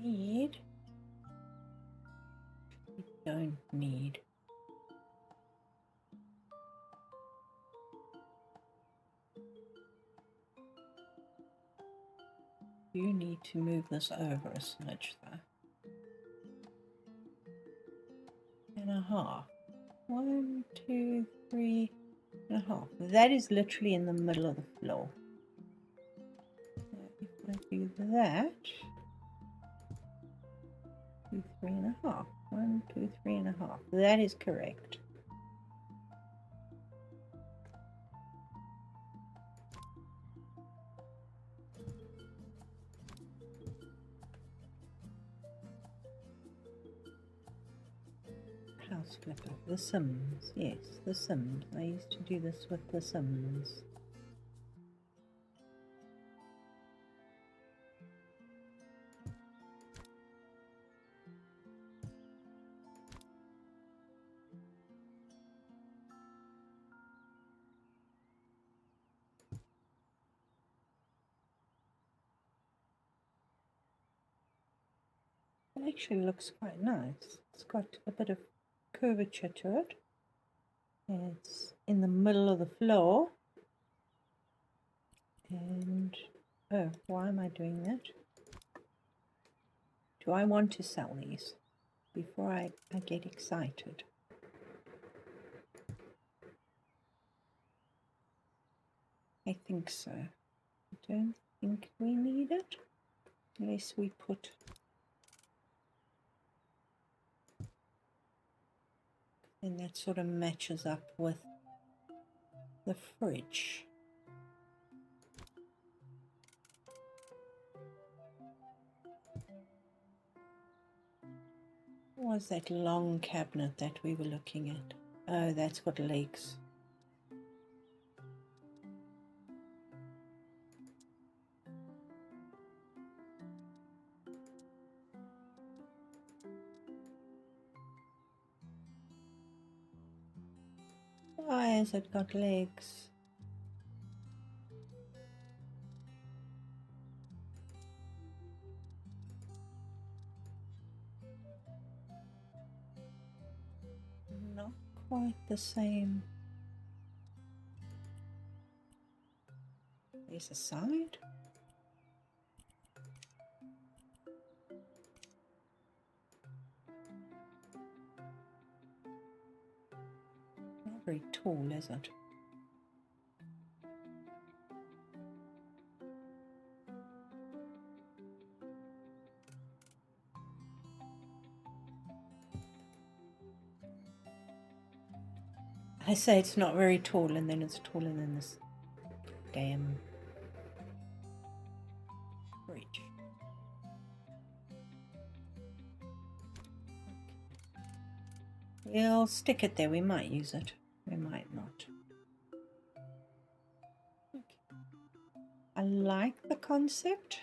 Speaker 1: we don't need. You need to move this over a smidge though. And a half. 1, 2, 3 and a half. That is literally in the middle of the floor. Now, if I do that, 2, 3 and a half. 1, 2, 3 and a half. That is correct. Houseflipper, The Sims. Yes, The Sims. I used to do this with The Sims. It actually looks quite nice. It's got a bit of curvature to it. It's in the middle of the floor. And, oh, why am I doing that? Do I want to sell these before I get excited? I think so. I don't think we need it unless we put. And that sort of matches up with the fridge. What was that long cabinet that we were looking at? Oh, that's got legs. Why has it got legs? Not quite the same. There's a side. Not very tall, is it? I say it's not very tall, and then it's taller than this damn bridge. We'll stick it there. We might use it. We might not. Okay. I like the concept.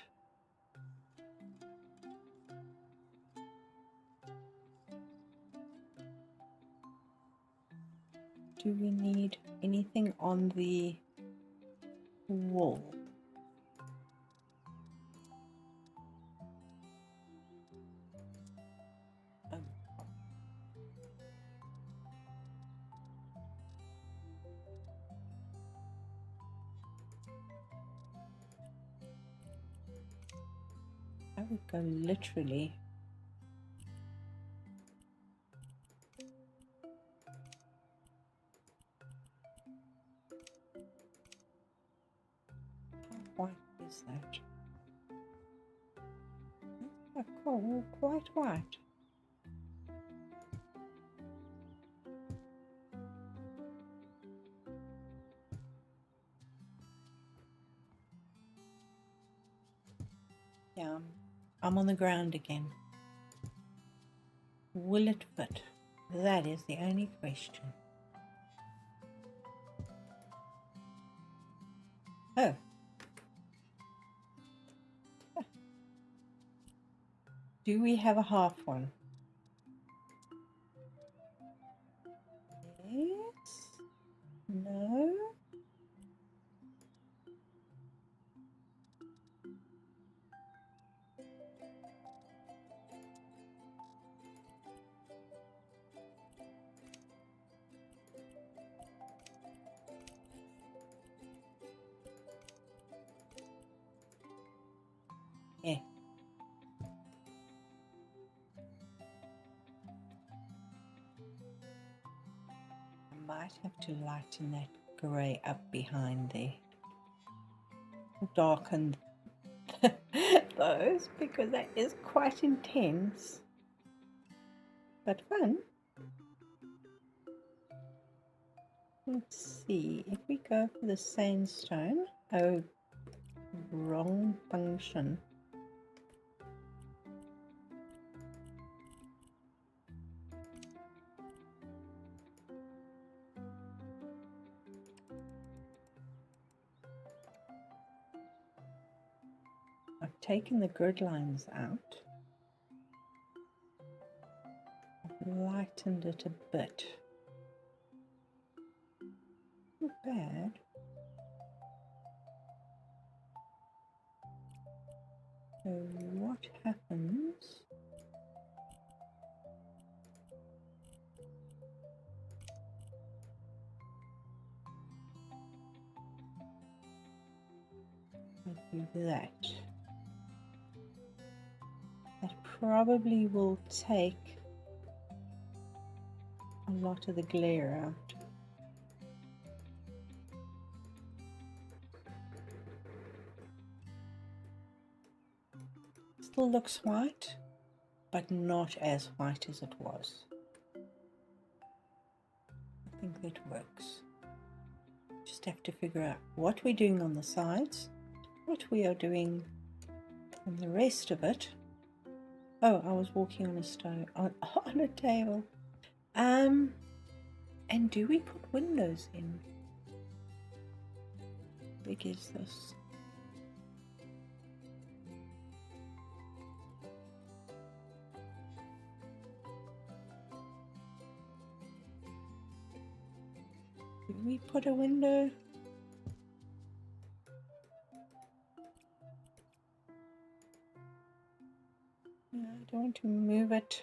Speaker 1: Do we need anything on the wall? I would go literally. How white is that? That's quite white. Yeah, I'm on the ground again. Will it fit? That is the only question. Oh. Do we have a half one? Yes. No. Yeah. I might have to lighten that grey up behind there. Darken those because that is quite intense. But fun. Let's see if we go for the sandstone. Oh, wrong function. I've taken the grid lines out. I've lightened it a bit. Not bad. So what happens? I do that. That probably will take a lot of the glare out. Still looks white, but not as white as it was. I think that works. Just have to figure out what we're doing on the sides, what we are doing on the rest of it. Oh, I was walking on a stone, on a table. And do we put windows in? How big is this? Do we put a window? No, I don't want to move it.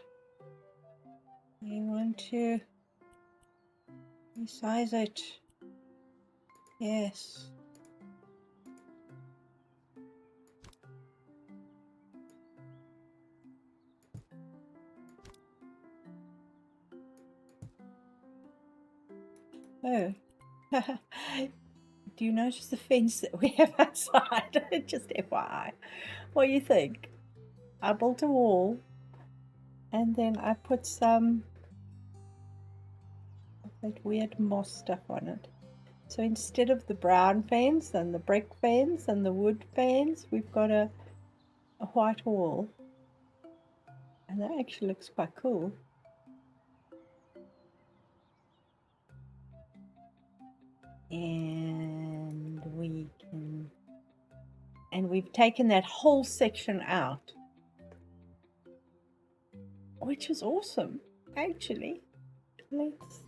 Speaker 1: I want to resize it. Yes. Oh. Do you notice the fence that we have outside? Just FYI. What do you think? I built a wall and then I put some of that weird moss stuff on it. So instead of the brown fence and the brick fence and the wood fence, we've got a white wall. And that actually looks quite cool. And we've taken that whole section out, which is awesome. Actually, let's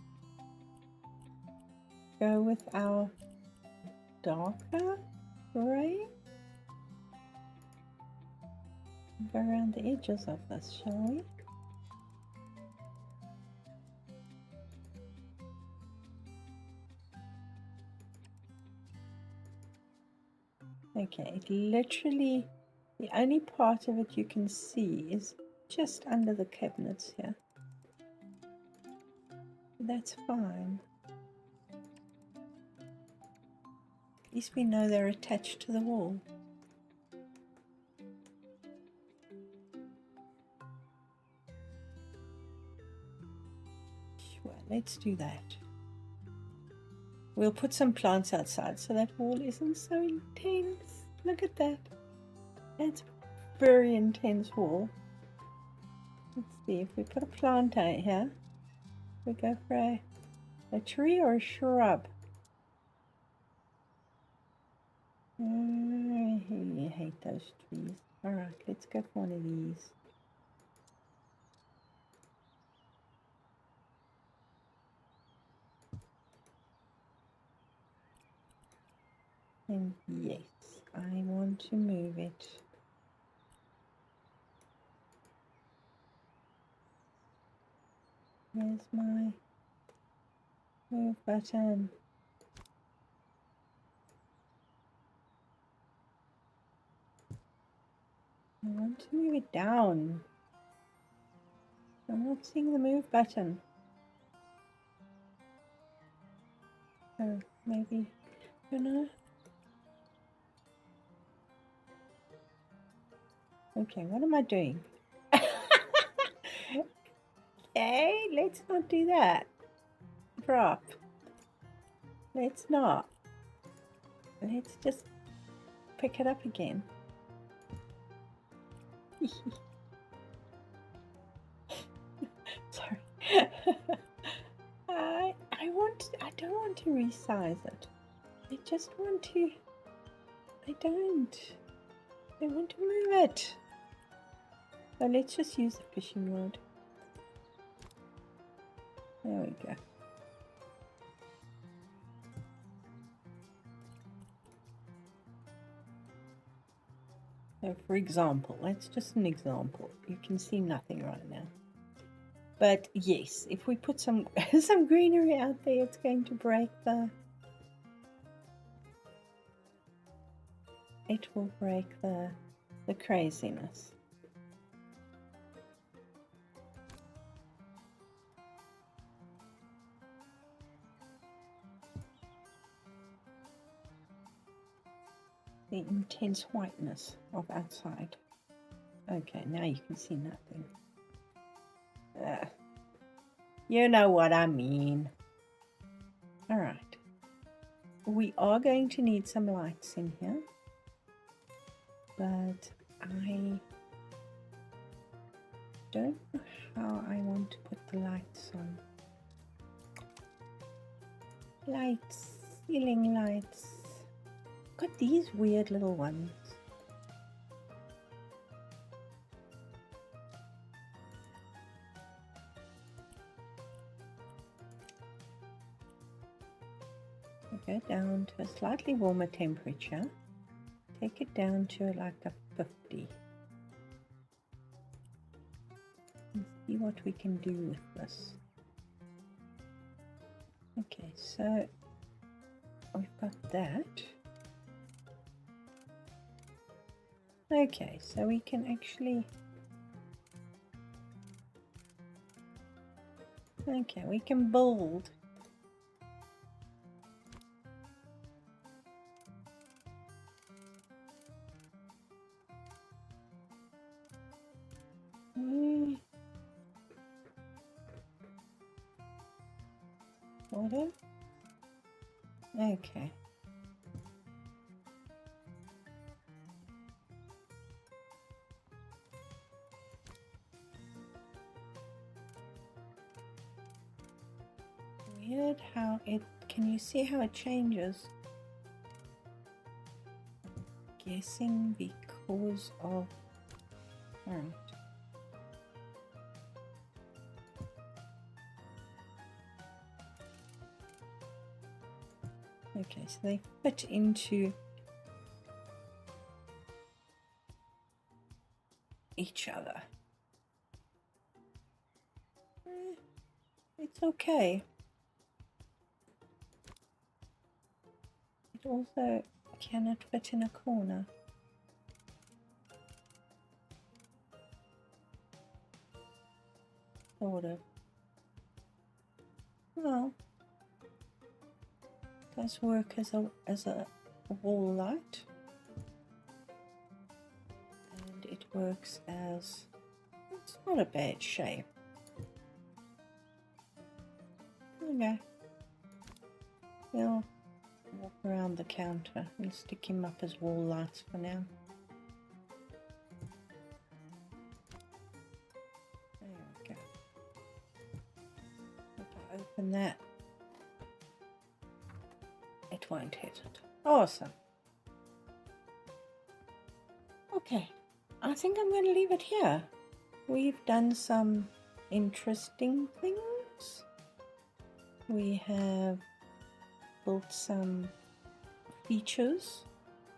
Speaker 1: go with our darker gray. Go around the edges of this, shall we? Okay, it literally, the only part of it you can see is just under the cabinets here. That's fine. At least we know they're attached to the wall. Sure, let's do that. We'll put some plants outside so that wall isn't so intense. Look at that. That's a very intense wall. Let's see if we put a plant out here. We go for a tree or a shrub. I hate those trees. Alright, let's go for one of these. And yes, I want to move it. Here's my move button. I want to move it down. I'm not seeing the move button. Oh, maybe, I don't know. Okay, what am I doing? Okay, let's not do that. Drop. Let's not. Let's just pick it up again. Sorry. I don't want to resize it. I just want to. I want to move it. So let's just use the fishing rod. There we go. So for example, that's just an example. You can see nothing right now. But yes, if we put some some greenery out there, it's going to break the... It will break the craziness. The intense whiteness of outside. Okay, now you can see nothing. You know what I mean. Alright. We are going to need some lights in here. But I don't know how I want to put the lights on. Lights, ceiling lights. Got these weird little ones. Go down to a slightly warmer temperature. Take it down to like a 50. And see what we can do with this. Okay, so we've got that. Okay, so we can actually... Okay, we can build. Water. Okay. Weird how it, can you see how it changes? Guessing because of, alright. Okay, so they fit into each other. It's okay. It also cannot fit in a corner. Sort of. Well, it does work as a wall light. And it works as, it's not a bad shape. Okay. We'll walk around the counter and stick him up as wall lights for now. There we go. If I open that, it won't hit it. Awesome. Okay, I think I'm going to leave it here. We've done some interesting things. We have built some features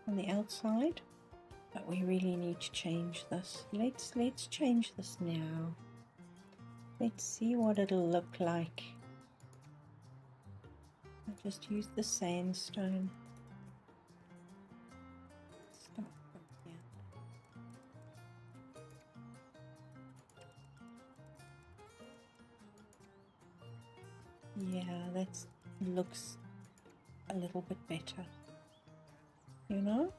Speaker 1: on the outside, but we really need to change this. Let's change this now. Let's see what it'll look like. I'll just use the sandstone. Start from here. Yeah, that looks a little bit better, you know?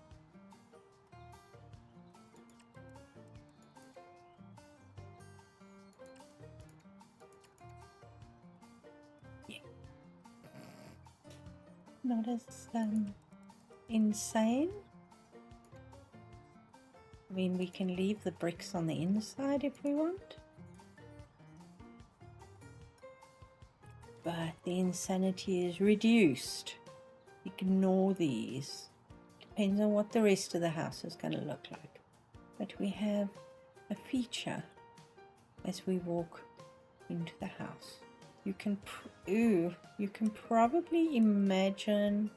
Speaker 1: Yeah. Not as insane. I mean, we can leave the bricks on the inside if we want. But the insanity is reduced. Ignore these. Depends on what the rest of the house is going to look like. But we have a feature as we walk into the house. You can probably imagine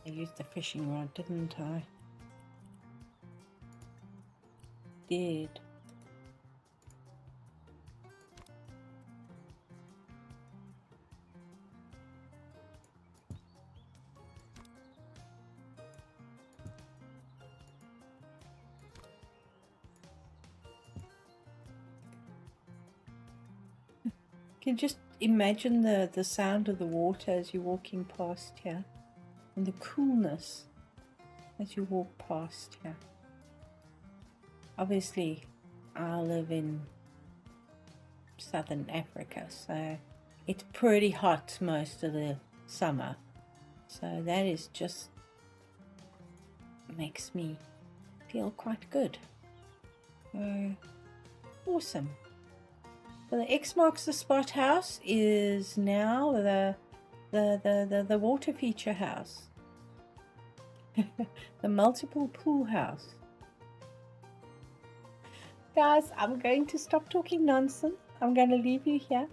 Speaker 1: I used the fishing rod, didn't I? Did. You can just imagine the sound of the water as you're walking past here, and the coolness as you walk past here. Obviously, I live in southern Africa, so it's pretty hot most of the summer. So that is just makes me feel quite good. Awesome. So the X marks the spot house is now the water feature house. The multiple pool house. Guys, I'm going to stop talking nonsense. I'm going to leave you here.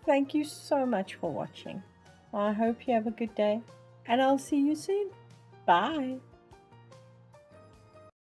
Speaker 1: Thank you so much for watching. I hope you have a good day, and I'll see you soon. Bye.